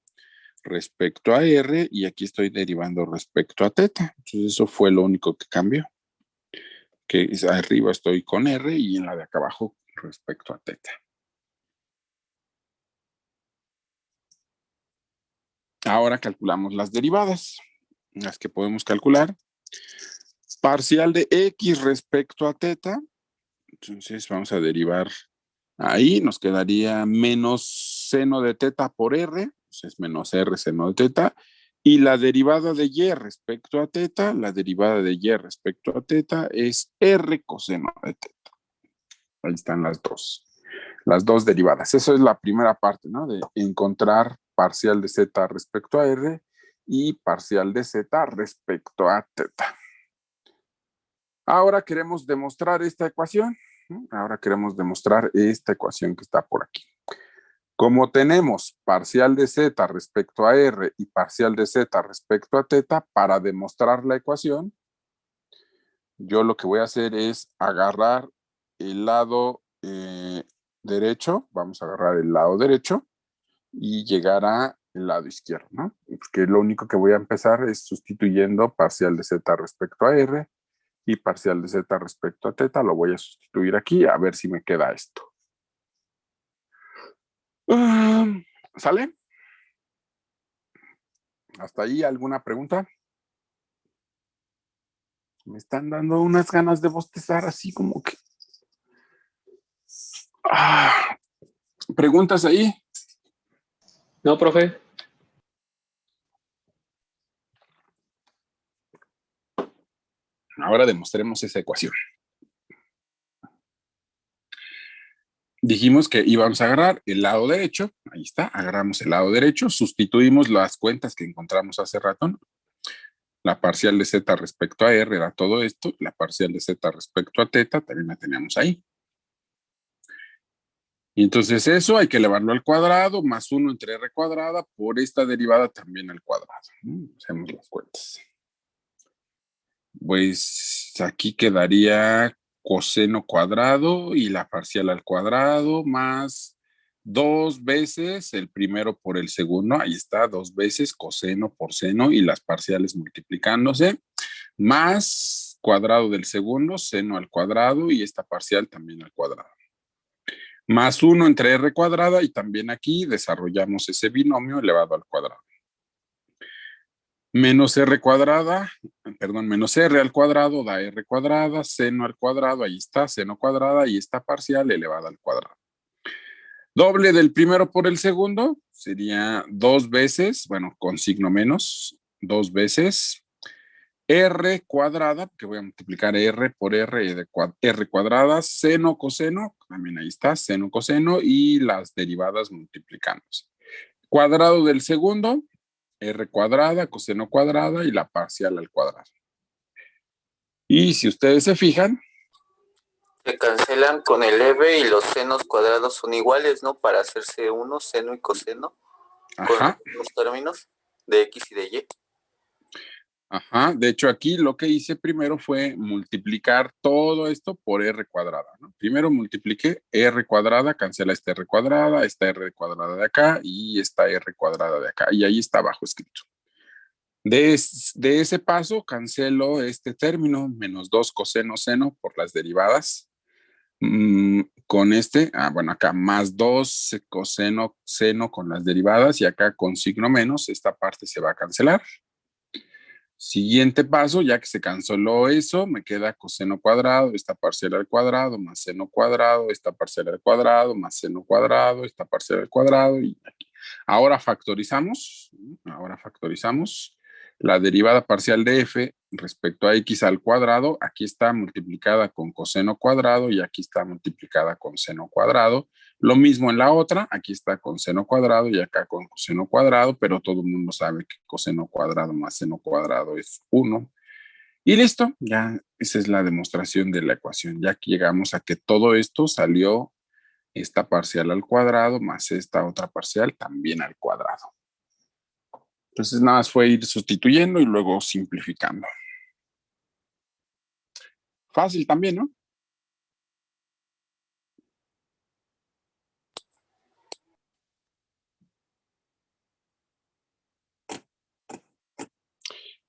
respecto a R y aquí estoy derivando respecto a teta. Entonces eso fue lo único que cambió. Que arriba estoy con R y en la de acá abajo respecto a teta. Ahora calculamos las derivadas, las que podemos calcular. Parcial de x respecto a teta. Entonces vamos a derivar ahí, nos quedaría menos seno de teta por r, entonces menos r seno de teta, y la derivada de y respecto a teta, la derivada de y respecto a teta es r coseno de teta. Ahí están las dos derivadas. Eso es la primera parte, ¿no? De encontrar parcial de z respecto a r y parcial de z respecto a teta. Ahora queremos demostrar esta ecuación. Ahora queremos demostrar esta ecuación que está por aquí. Como tenemos parcial de z respecto a r y parcial de z respecto a teta, para demostrar la ecuación, yo lo que voy a hacer es agarrar el lado derecho, vamos a agarrar el lado derecho y llegar al lado izquierdo, ¿no? Porque lo único que voy a empezar es sustituyendo parcial de z respecto a r y parcial de z respecto a teta, lo voy a sustituir aquí, a ver si me queda esto. ¿Sale? ¿Hasta ahí alguna pregunta? Me están dando unas ganas de bostezar así como que... ¿Preguntas ahí? No, profe. Ahora demostremos esa ecuación. Dijimos que íbamos a agarrar el lado derecho, ahí está, agarramos el lado derecho, sustituimos las cuentas que encontramos hace rato, ¿no? La parcial de z respecto a r era todo esto, la parcial de z respecto a teta también la teníamos ahí. Y entonces eso hay que elevarlo al cuadrado, más 1 entre r cuadrada, por esta derivada también al cuadrado. Hacemos las cuentas. Pues aquí quedaría coseno cuadrado y la parcial al cuadrado más 2 veces el primero por el segundo, ahí está, 2 veces coseno por seno y las parciales multiplicándose, más cuadrado del segundo, seno al cuadrado y esta parcial también al cuadrado. Más 1 entre r cuadrada y también aquí desarrollamos ese binomio elevado al cuadrado. Menos r cuadrada, perdón, menos r al cuadrado da r cuadrada, seno al cuadrado, ahí está, seno cuadrada y esta parcial elevada al cuadrado. Doble del primero por el segundo sería 2 veces, bueno, con signo menos, 2 veces r cuadrada, que voy a multiplicar r por r cuadrada, seno coseno, también ahí está, seno coseno y las derivadas multiplicándose. Cuadrado del segundo, r cuadrada, coseno cuadrada y la parcial al cuadrado. Y si ustedes se fijan, Se cancelan con el r y los senos cuadrados son iguales, ¿no? Para hacerse uno, seno y coseno, ajá, con los términos de x y de y. ajá, de hecho aquí lo que hice primero fue multiplicar todo esto por r cuadrada, ¿no? Primero multipliqué r cuadrada, cancela esta r cuadrada de acá y esta r cuadrada de acá, y ahí está abajo escrito. De ese paso cancelo este término, menos 2 coseno seno por las derivadas. Con este, bueno, acá más 2 coseno seno con las derivadas y acá con signo menos, esta parte se va a cancelar. Siguiente paso, ya que se canceló eso, me queda coseno cuadrado, esta parcial al cuadrado, más seno cuadrado, esta parcial al cuadrado, más seno cuadrado, esta parcial al cuadrado y aquí. Ahora factorizamos la derivada parcial de f respecto a x al cuadrado, aquí está multiplicada con coseno cuadrado y aquí está multiplicada con seno cuadrado. Lo mismo en la otra, aquí está con seno cuadrado y acá con coseno cuadrado, pero todo el mundo sabe que coseno cuadrado más seno cuadrado es 1. Y listo, ya esa es la demostración de la ecuación. Ya que llegamos a que todo esto salió esta parcial al cuadrado más esta otra parcial también al cuadrado. Entonces nada más fue ir sustituyendo y luego simplificando. Fácil también, ¿no?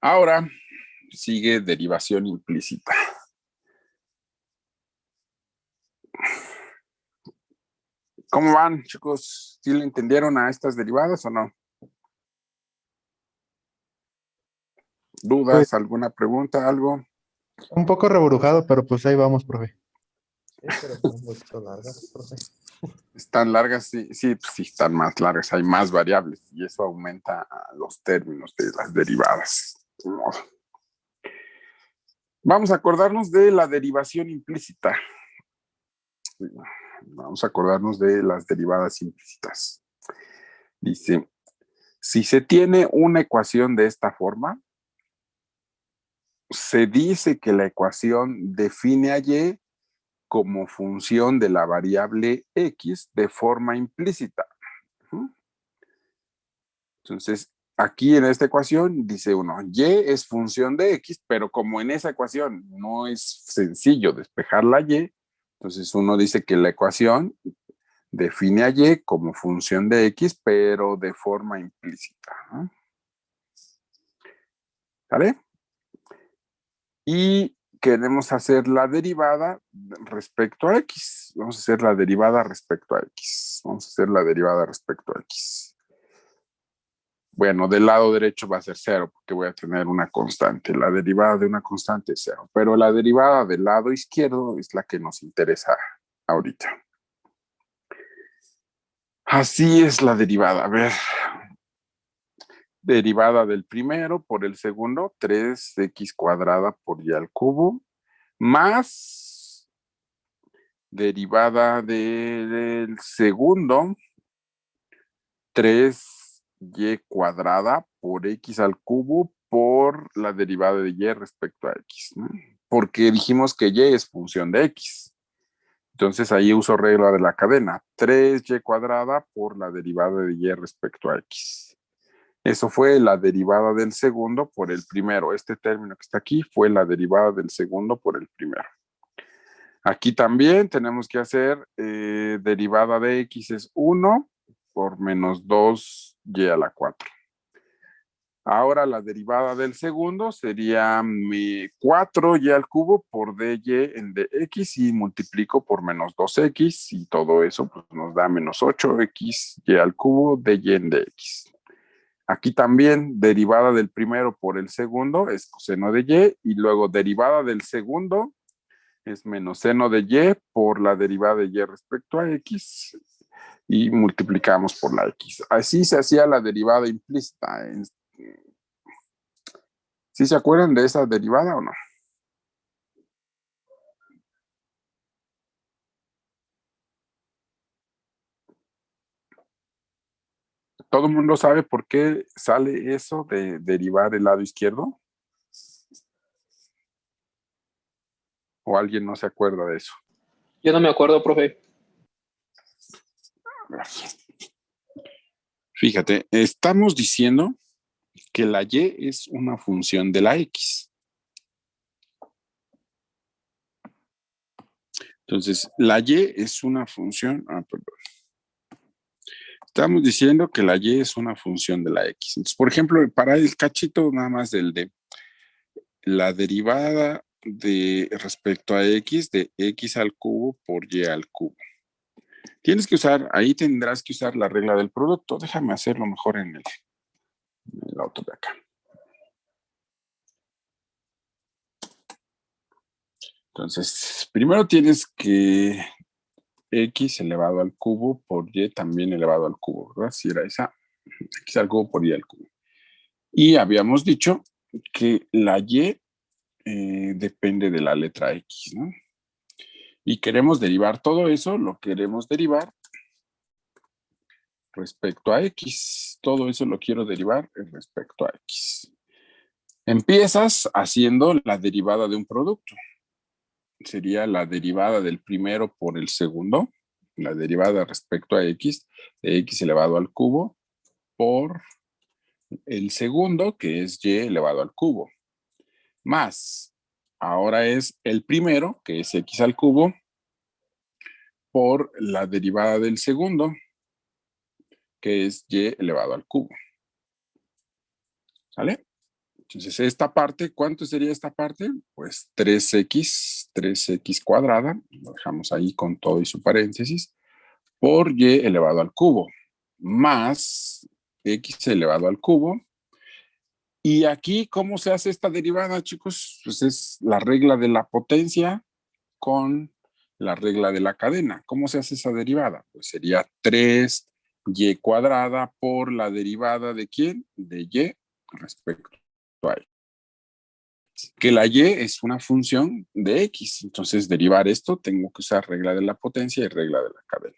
Ahora sigue derivación implícita. ¿Cómo van, chicos? ¿Sí le entendieron a estas derivadas o no? ¿Dudas? Pues ¿Alguna pregunta? ¿Algo? un poco reburujado, pero pues ahí vamos, profe. Sí, pero son un poquito largas, profe. ¿Están largas? Sí, sí, pues sí, están más largas. Hay más variables y eso aumenta los términos de las derivadas. Vamos a acordarnos de la derivación implícita. Vamos a acordarnos de las derivadas implícitas. Dice, si se tiene una ecuación de esta forma, se dice que la ecuación define a y como función de la variable x de forma implícita. Entonces, aquí en esta ecuación dice uno, y es función de x, pero como en esa ecuación no es sencillo despejar la y, entonces uno dice que la ecuación define a y como función de x, pero de forma implícita, ¿no? ¿Vale? Y queremos hacer la derivada respecto a x. Vamos a hacer la derivada respecto a x. Vamos a hacer la derivada respecto a x. Bueno, del lado derecho va a ser 0 porque voy a tener una constante. La derivada de una constante es 0, pero la derivada del lado izquierdo es la que nos interesa ahorita. Así es la derivada. A ver, derivada del primero por el segundo, 3x cuadrada por y al cubo, más derivada del segundo, 3y cuadrada por x al cubo por la derivada de y respecto a x, ¿no? Porque dijimos que y es función de x. Entonces ahí uso regla de la cadena, 3y cuadrada por la derivada de y respecto a x. Eso fue la derivada del segundo por el primero. Este término que está aquí fue la derivada del segundo por el primero. Aquí también tenemos que hacer derivada de x es 1 por menos 2y a la 4. Ahora la derivada del segundo sería 4y al cubo por dy en dx y multiplico por menos 2x y todo eso pues, nos da menos 8xy al cubo dy en dx. Aquí también derivada del primero por el segundo es coseno de y luego derivada del segundo es menos seno de y por la derivada de y respecto a x y multiplicamos por la x. Así se hacía la derivada implícita. ¿Sí se acuerdan de esa derivada o no? ¿Todo el mundo sabe por qué sale eso de derivar el lado izquierdo? ¿O alguien no se acuerda de eso? Yo no me acuerdo, profe. Fíjate, estamos diciendo que la y es una función de la x. Entonces, la y es una función, perdón. Estamos diciendo que la y es una función de la x. Entonces, por ejemplo, para el cachito nada más del de la derivada de respecto a x de x al cubo por y al cubo. Tienes que usar, ahí tendrás que usar la regla del producto. Déjame hacerlo mejor en el otro de acá. Entonces, primero tienes que x elevado al cubo por y también elevado al cubo, ¿verdad? Si era esa, x al cubo por y al cubo. Y habíamos dicho que la y depende de la letra x, ¿no? Y queremos derivar todo eso, lo queremos derivar respecto a x. Todo eso lo quiero derivar respecto a x. Empiezas haciendo la derivada de un producto. Sería la derivada del primero por el segundo, la derivada respecto a x, de x elevado al cubo, por el segundo, que es y elevado al cubo, más, ahora es el primero, que es x al cubo, por la derivada del segundo, que es y elevado al cubo. ¿Sale? Entonces, esta parte, ¿cuánto sería esta parte? Pues 3x cuadrada, lo dejamos ahí con todo y su paréntesis, por y elevado al cubo, más x elevado al cubo. Y aquí, ¿cómo se hace esta derivada, chicos? Pues es la regla de la potencia con la regla de la cadena. ¿Cómo se hace esa derivada? Pues sería 3y cuadrada por la derivada de ¿quién? De y respecto a x. Que la y es una función de x. Entonces, derivar esto, tengo que usar regla de la potencia y regla de la cadena.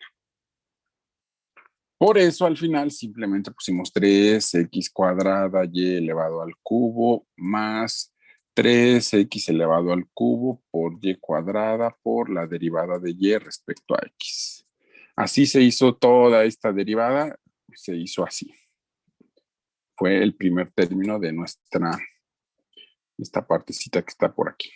Por eso, al final, simplemente pusimos 3x cuadrada y elevado al cubo más 3x elevado al cubo por y cuadrada por la derivada de y respecto a x. Así se hizo toda esta derivada, se hizo así. Fue el primer término de esta partecita que está por aquí.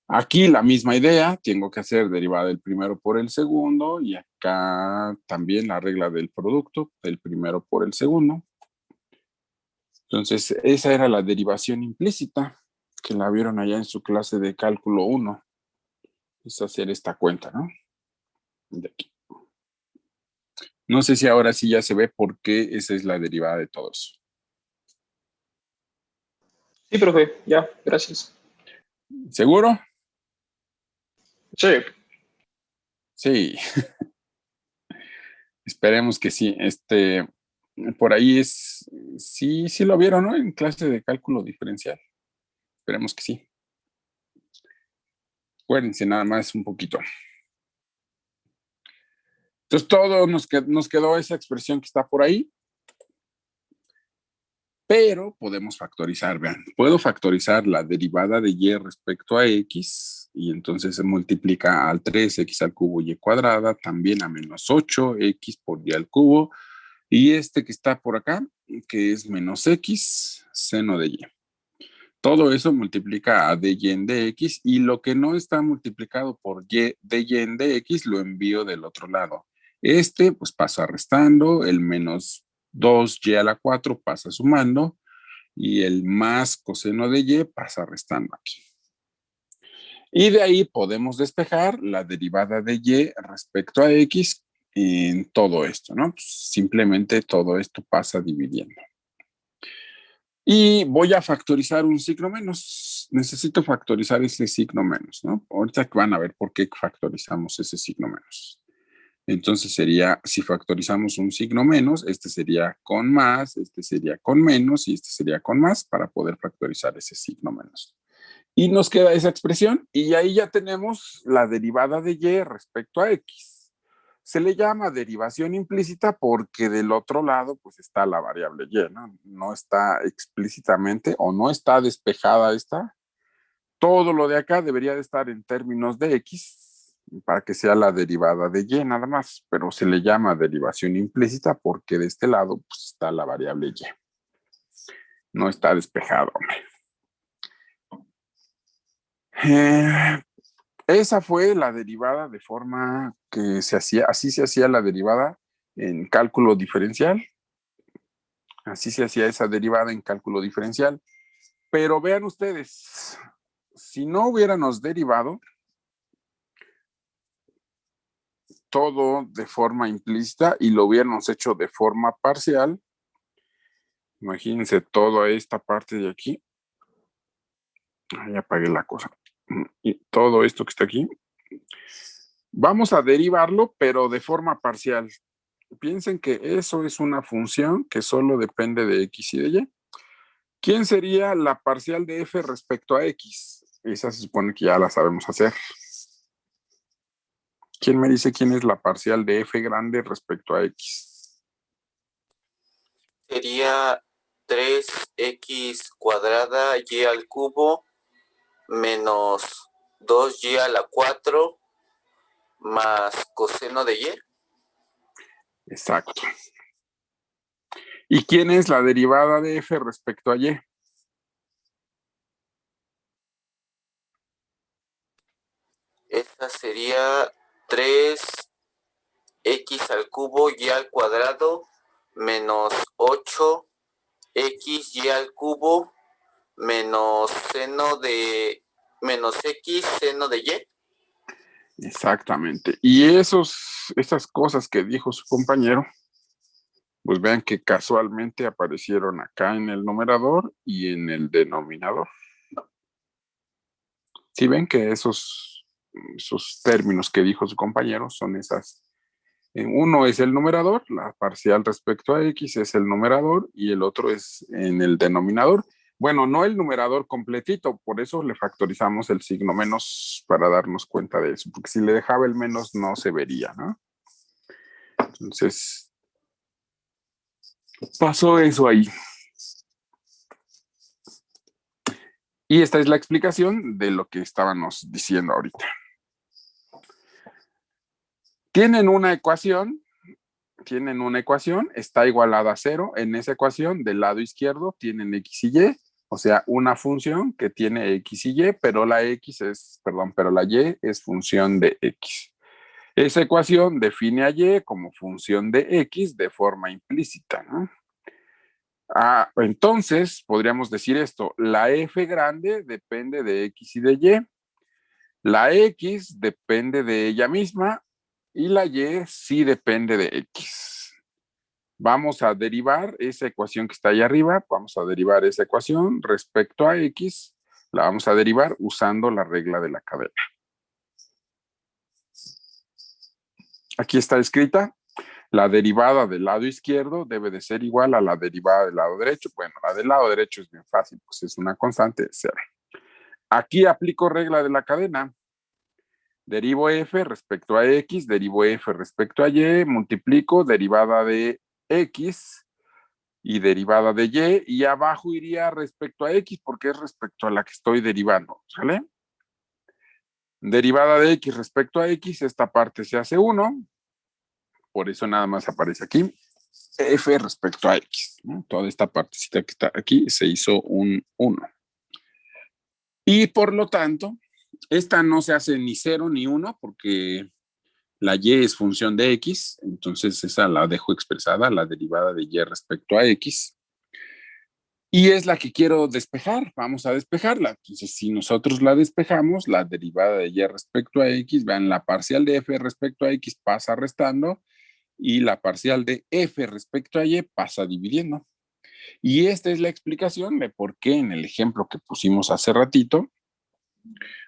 Aquí la misma idea, tengo que hacer derivada del primero por el segundo y acá también la regla del producto, del primero por el segundo. Entonces, esa era la derivación implícita que la vieron allá en su clase de cálculo 1. Es hacer esta cuenta, ¿no? De aquí. No sé si ahora sí ya se ve por qué esa es la derivada de todo eso. Sí, profe, ya, gracias. ¿Seguro? Sí, Sí. Esperemos que sí. Por ahí sí lo vieron, ¿no? En clase de cálculo diferencial. Esperemos que sí. Acuérdense nada más un poquito. Entonces todo nos quedó esa expresión que está por ahí. Pero podemos factorizar, vean. Puedo factorizar la derivada de y respecto a x y entonces se multiplica al 3x al cubo y cuadrada, también a menos 8x por y al cubo. Y este que está por acá, que es menos x seno de y. Todo eso multiplica a dy en dx y lo que no está multiplicado por y dy en dx lo envío del otro lado. Pues pasa restando, el menos 2y a la 4 pasa sumando y el más coseno de y pasa restando aquí. Y de ahí podemos despejar la derivada de y respecto a x en todo esto, ¿no? Pues simplemente todo esto pasa dividiendo. Y voy a factorizar un signo menos. Necesito factorizar ese signo menos, ¿no? Ahorita van a ver por qué factorizamos ese signo menos. Entonces sería, si factorizamos un signo menos, este sería con más, este sería con menos y este sería con más para poder factorizar ese signo menos. Y nos queda esa expresión y ahí ya tenemos la derivada de y respecto a x. Se le llama derivación implícita porque del otro lado pues está la variable y, ¿no? No está explícitamente o no está despejada esta. Todo lo de acá debería de estar en términos de x para que sea la derivada de y nada más, pero se le llama derivación implícita porque de este lado pues, está la variable y. No está despejado. Esa fue la derivada de forma que se hacía, así se hacía la derivada en cálculo diferencial. Así se hacía esa derivada en cálculo diferencial. Pero vean ustedes, si no hubiéramos derivado todo de forma implícita y lo hubiéramos hecho de forma parcial, imagínense toda esta parte de aquí. Ya apagué la cosa. Y todo esto que está aquí. Vamos a derivarlo, pero de forma parcial. Piensen que eso es una función que solo depende de x y de y. ¿Quién sería la parcial de f respecto a x? Esa se supone que ya la sabemos hacer. ¿Quién me dice quién es la parcial de f grande respecto a x? Sería 3x cuadrada y al cubo menos 2y a la 4 más coseno de y. Exacto. ¿Y quién es la derivada de f respecto a y? Esta sería 3x al cubo y al cuadrado menos 8x y al cubo menos x seno de y. Exactamente. Y esos esas cosas que dijo su compañero, pues vean que casualmente aparecieron acá en el numerador y en el denominador. Si ven que esos términos que dijo su compañero son esas. Uno es el numerador, la parcial respecto a x es el numerador y el otro es en el denominador. Bueno, no el numerador completito, por eso le factorizamos el signo menos para darnos cuenta de eso, porque si le dejaba el menos no se vería, ¿no? Entonces, pasó eso ahí. Y esta es la explicación de lo que estábamos diciendo ahorita. Tienen una ecuación, está igualada a 0. En esa ecuación, del lado izquierdo, tienen x y y, o sea, una función que tiene x y y, pero la y es función de x. Esa ecuación define a y como función de x de forma implícita, ¿no? Entonces, podríamos decir esto, la f grande depende de x y de y, la x depende de ella misma y la y sí depende de x. Vamos a derivar esa ecuación que está ahí arriba, vamos a derivar esa ecuación respecto a x, la vamos a derivar usando la regla de la cadena. Aquí está escrita, la derivada del lado izquierdo debe de ser igual a la derivada del lado derecho. Bueno, la del lado derecho es bien fácil, pues es una constante de 0. Aquí aplico regla de la cadena. Derivo f respecto a x, derivo f respecto a y, multiplico derivada de x y derivada de y abajo iría respecto a x porque es respecto a la que estoy derivando, ¿sale? Derivada de x respecto a x, esta parte se hace 1, por eso nada más aparece aquí f respecto a x, ¿no? Toda esta partecita que está aquí se hizo un 1. Y por lo tanto, esta no se hace ni 0 ni 1 porque la y es función de x, entonces esa la dejo expresada, la derivada de y respecto a x. Y es la que quiero despejar, vamos a despejarla. Entonces, si nosotros la despejamos, la derivada de y respecto a x, vean, la parcial de f respecto a x pasa restando y la parcial de f respecto a y pasa dividiendo. Y esta es la explicación de por qué en el ejemplo que pusimos hace ratito,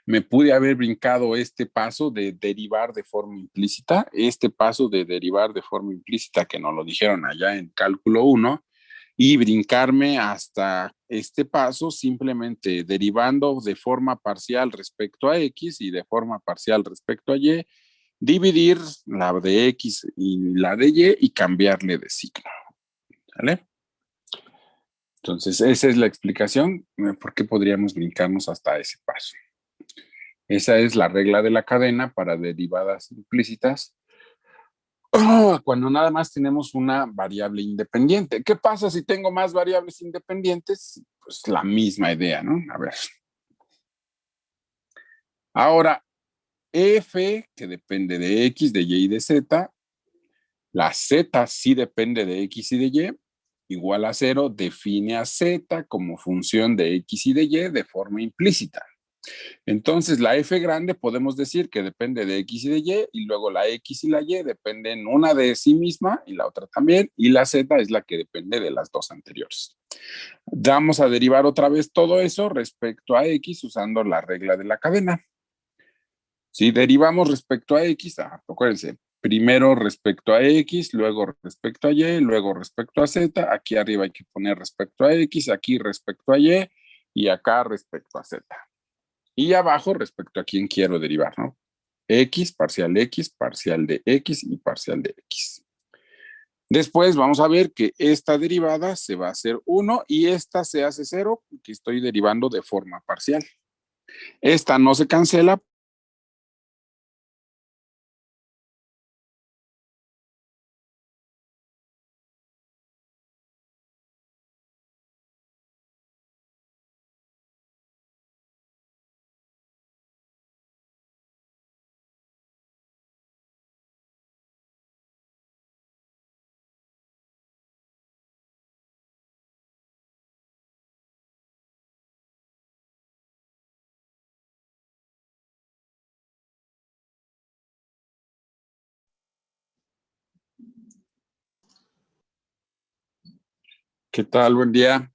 me pude haber brincado este paso de derivar de forma implícita, que nos lo dijeron allá en cálculo 1, y brincarme hasta este paso simplemente derivando de forma parcial respecto a x y de forma parcial respecto a y, dividir la de x y la de y cambiarle de signo. ¿Vale? Entonces, esa es la explicación por qué podríamos brincarnos hasta ese paso. Esa es la regla de la cadena para derivadas implícitas. Cuando nada más tenemos una variable independiente. ¿Qué pasa si tengo más variables independientes? Pues la misma idea, ¿no? A ver. Ahora, f, que depende de x, de y y de z, la z sí depende de x y de y, igual a 0, define a z como función de x y de y de forma implícita. Entonces, la f grande podemos decir que depende de x y de y luego la x y la y dependen una de sí misma y la otra también, y la z es la que depende de las dos anteriores. Vamos a derivar otra vez todo eso respecto a x usando la regla de la cadena. Si derivamos respecto a x, acuérdense, primero respecto a x, luego respecto a y, luego respecto a z, aquí arriba hay que poner respecto a x, aquí respecto a y acá respecto a z. Y abajo respecto a quién quiero derivar, ¿no? X, parcial de x y parcial de x. Después vamos a ver que esta derivada se va a hacer 1 y esta se hace 0 porque estoy derivando de forma parcial. Esta no se cancela ¿Qué tal? Buen día.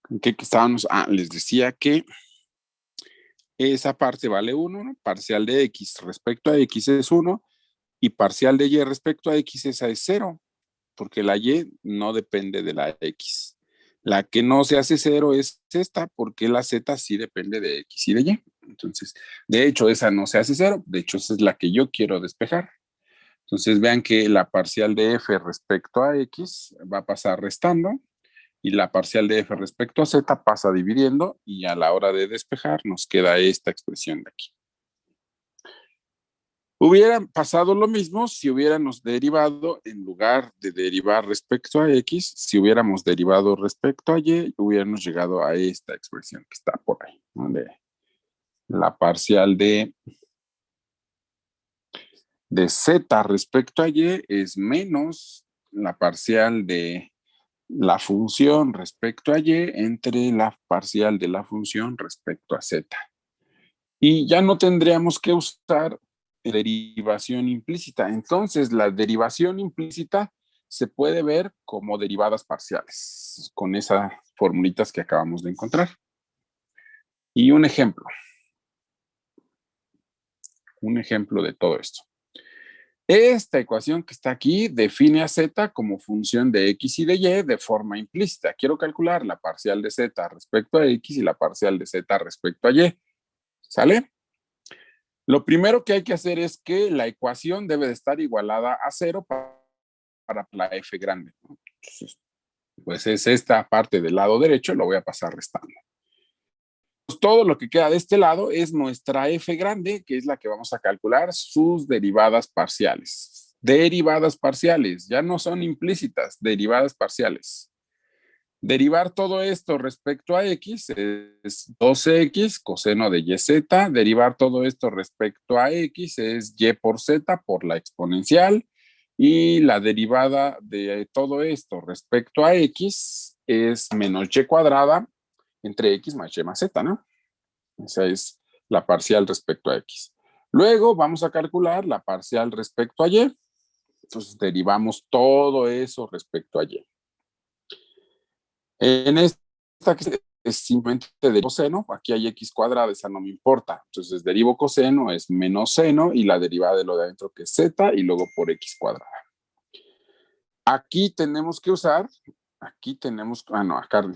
¿En qué estábamos? Les decía que esa parte vale 1, ¿no? Parcial de x respecto a x es 1 y parcial de y respecto a x esa es 0, porque la y no depende de la x. La que no se hace 0 es esta, porque la z sí depende de x y de y. Entonces, de hecho, esa no se hace 0, de hecho, esa es la que yo quiero despejar. Entonces, vean que la parcial de f respecto a x va a pasar restando y la parcial de f respecto a z pasa dividiendo y a la hora de despejar nos queda esta expresión de aquí. Hubiera pasado lo mismo si hubiéramos derivado, en lugar de derivar respecto a x, si hubiéramos derivado respecto a y, hubiéramos llegado a esta expresión que está por ahí, ¿no? De la parcial de z respecto a y es menos la parcial de la función respecto a y entre la parcial de la función respecto a z. Y ya no tendríamos que usar derivación implícita. Entonces, la derivación implícita se puede ver como derivadas parciales, con esas formulitas que acabamos de encontrar. Y un ejemplo de todo esto. Esta ecuación que está aquí define a z como función de x y de y de forma implícita. Quiero calcular la parcial de z respecto a x y la parcial de z respecto a y. ¿Sale? Lo primero que hay que hacer es que la ecuación debe de estar igualada a 0 para la f grande. Entonces, pues es esta parte del lado derecho, lo voy a pasar restando. Pues todo lo que queda de este lado es nuestra f grande, que es la que vamos a calcular sus derivadas parciales. Derivadas parciales, ya no son implícitas, derivadas parciales. Derivar todo esto respecto a x es 12x coseno de yz. Derivar todo esto respecto a x es y por z por la exponencial. Y la derivada de todo esto respecto a x es menos y cuadrada entre x más y más z, ¿no? Esa es la parcial respecto a x. Luego vamos a calcular la parcial respecto a y. Entonces derivamos todo eso respecto a y. En esta que es simplemente de coseno, aquí hay x cuadrada, esa no me importa. Entonces derivo coseno es menos seno y la derivada de lo de adentro que es z y luego por x cuadrada. Aquí tenemos que usar, no, acá lo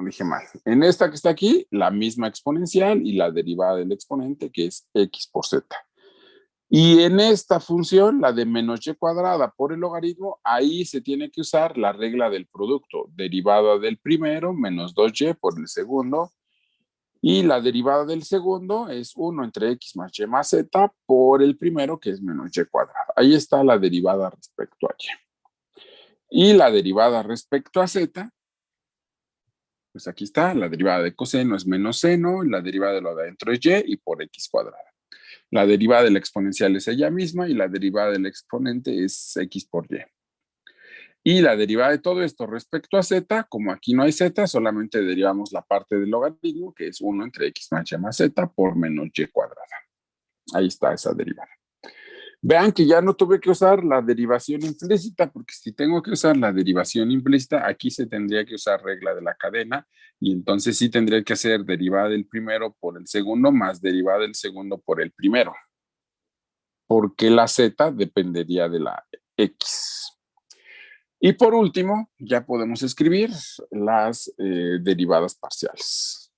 dije mal. En esta que está aquí, la misma exponencial y la derivada del exponente que es x por z. Y en esta función, la de menos y cuadrada por el logaritmo, ahí se tiene que usar la regla del producto. Derivada del primero menos 2y por el segundo. Y la derivada del segundo es 1 entre x más y más z por el primero, que es menos y cuadrada. Ahí está la derivada respecto a y. Y la derivada respecto a z, pues aquí está, la derivada de coseno es menos seno, la derivada de lo de adentro es y por x cuadrada. La derivada de la exponencial es ella misma y la derivada del exponente es x por y. Y la derivada de todo esto respecto a z, como aquí no hay z, solamente derivamos la parte del logaritmo, que es 1 entre x más y más z por menos y cuadrada. Ahí está esa derivada. Vean que ya no tuve que usar la derivación implícita, porque si tengo que usar la derivación implícita, aquí se tendría que usar regla de la cadena, y entonces sí tendría que hacer derivada del primero por el segundo más derivada del segundo por el primero, porque la z dependería de la x. Y por último, ya podemos escribir las derivadas parciales.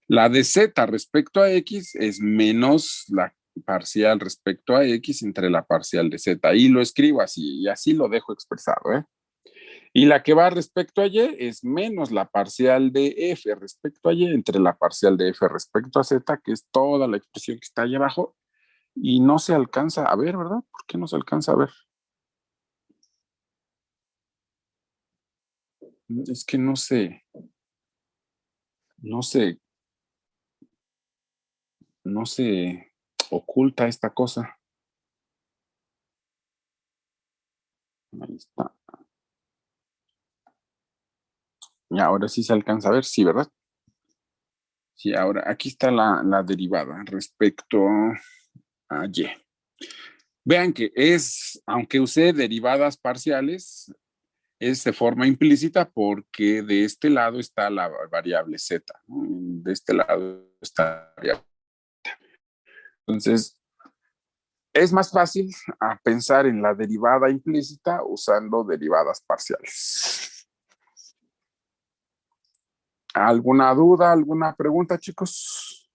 La de z respecto a x es menos la parcial respecto a x entre la parcial de z. Y lo escribo así, y así lo dejo expresado, ¿eh? Y la que va respecto a y es menos la parcial de f respecto a y entre la parcial de f respecto a z, que es toda la expresión que está ahí abajo, y no se alcanza a ver, ¿verdad? ¿Por qué no se alcanza a ver? Es que no sé, no sé, oculta esta cosa. Ahí está. Y ahora sí se alcanza a ver, sí, ¿verdad? Sí, ahora aquí está la derivada respecto a y. Vean que es, aunque use derivadas parciales, es de forma implícita porque de este lado está la variable z, ¿no? De este lado está la variable. Entonces, es más fácil pensar en la derivada implícita usando derivadas parciales. ¿Alguna duda, alguna pregunta, chicos?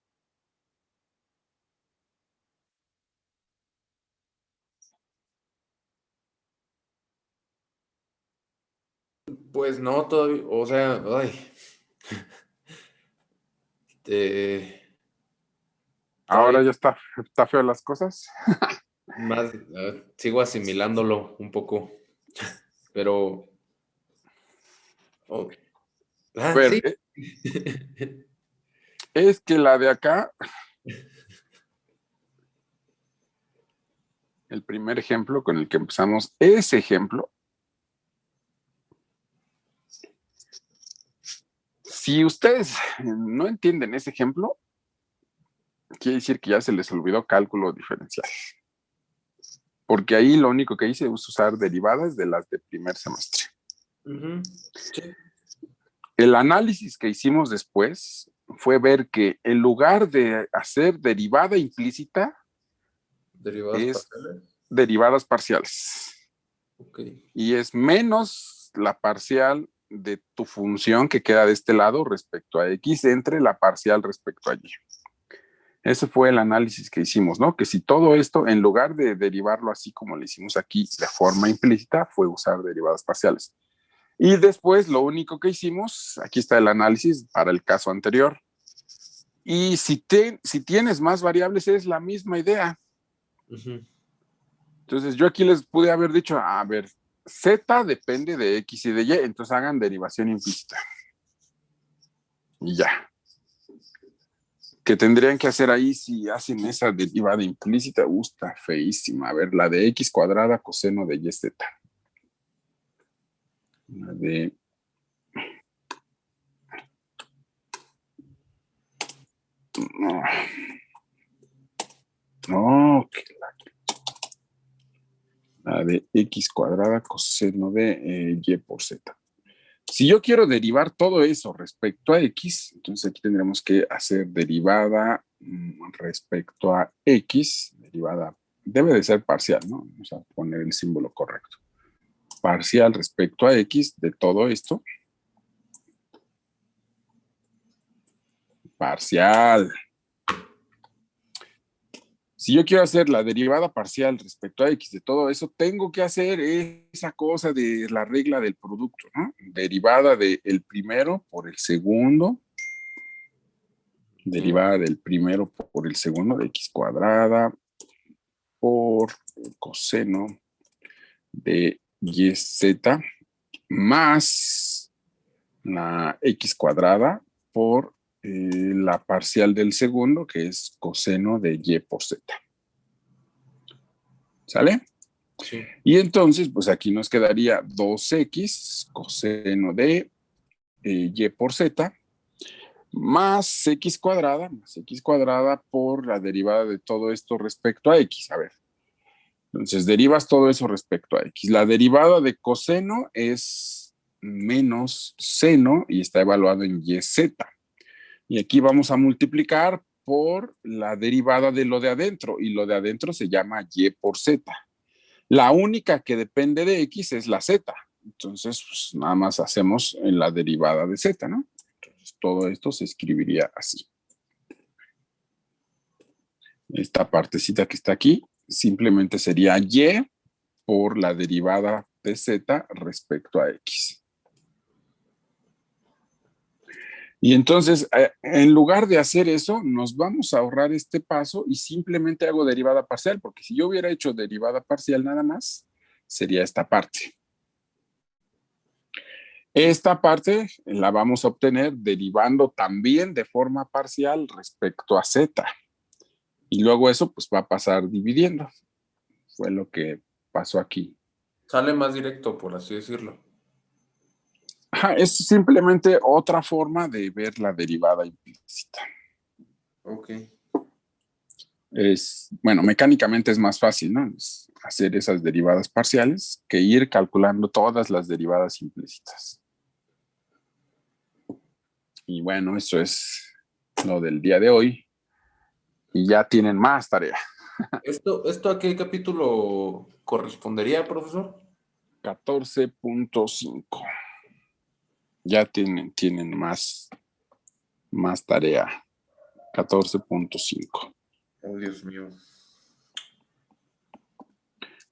Pues no, todavía, o sea, ay. Ahora Todavía ya está feo las cosas. más, sigo asimilándolo un poco, pero... oh, A ver, sí. es que la de acá, el primer ejemplo con el que empezamos, ese ejemplo, si ustedes no entienden ese ejemplo, quiere decir que ya se les olvidó cálculo diferencial. Porque ahí lo único que hice es usar derivadas de las de primer semestre. Sí. El análisis que hicimos después fue ver que en lugar de hacer derivada implícita, Derivadas es parciales. derivadas parciales. Ok. Y es menos la parcial de tu función que queda de este lado respecto a x entre la parcial respecto a y. Ese fue el análisis que hicimos, ¿no? Que si todo esto, en lugar de derivarlo así como lo hicimos aquí de forma implícita, fue usar derivadas parciales. Y después lo único que hicimos, aquí está el análisis para el caso anterior. Y si tienes más variables, es la misma idea. Entonces yo aquí les pude haber dicho, a ver, z depende de x y de y, entonces hagan derivación implícita. Y ya. ¿Qué tendrían que hacer ahí si hacen esa derivada implícita? Está feísima. A ver, la de x cuadrada coseno de yz. La de... No. No, la de x cuadrada coseno de y por z. Si yo quiero derivar todo eso respecto a x, entonces aquí tendremos que hacer derivada respecto a x, derivada, debe de ser parcial, ¿no? Vamos a poner el símbolo correcto. Parcial respecto a x de todo esto. Parcial. Si yo quiero hacer la derivada parcial respecto a x de todo eso, tengo que hacer esa cosa de la regla del producto, ¿no? Derivada del primero por el segundo. Derivada del primero por el segundo de x cuadrada por el coseno de yz más la x cuadrada por la parcial del segundo, que es coseno de y por z. ¿Sale? Sí. Y entonces, pues aquí nos quedaría 2x coseno de y por z más x cuadrada por la derivada de todo esto respecto a x. A ver, entonces derivas todo eso respecto a x. La derivada de coseno es menos seno y está evaluado en yz. Y aquí vamos a multiplicar por la derivada de lo de adentro, y lo de adentro se llama y por z. La única que depende de x es la z. Entonces, pues, nada más hacemos en la derivada de z, ¿no? Entonces, todo esto se escribiría así. Esta partecita que está aquí simplemente sería y por la derivada de z respecto a x. Y entonces, en lugar de hacer eso, nos vamos a ahorrar este paso y simplemente hago derivada parcial, porque si yo hubiera hecho derivada parcial nada más, sería esta parte. Esta parte la vamos a obtener derivando también de forma parcial respecto a z. Y luego eso pues va a pasar dividiendo. Fue lo que pasó aquí. Sale más directo, por así decirlo. Ajá, es simplemente otra forma de ver la derivada implícita. Ok. Bueno, mecánicamente es más fácil, ¿no? Es hacer esas derivadas parciales que ir calculando todas las derivadas implícitas. Y bueno, eso es lo del día de hoy. Y ya tienen más tarea. ¿Esto a qué capítulo correspondería, profesor? 14.5. Ya tienen más tarea. 14.5. Oh, Dios mío.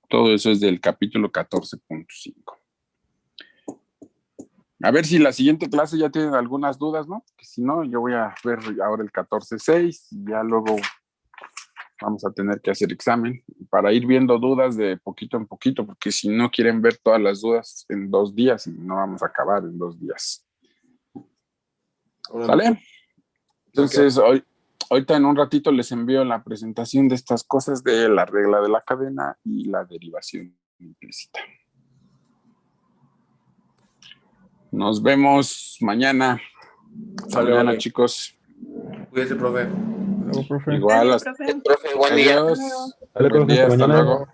Todo eso es del capítulo 14.5. A ver si la siguiente clase ya tienen algunas dudas, ¿no? Que si no, yo voy a ver ahora el 14.6 y ya luego vamos a tener que hacer examen para ir viendo dudas de poquito en poquito, porque si no quieren ver todas las dudas en 2 días, no vamos a acabar en 2 días. ¿Sale? Entonces, ahorita en un ratito les envío la presentación de estas cosas de la regla de la cadena y la derivación implícita. Nos vemos mañana. Vale. Chicos. Cuídese, profe. Luego, profe. Igual. Profe, buen día. Adiós. Dale, Buen profe, día, hasta hasta mañana. luego.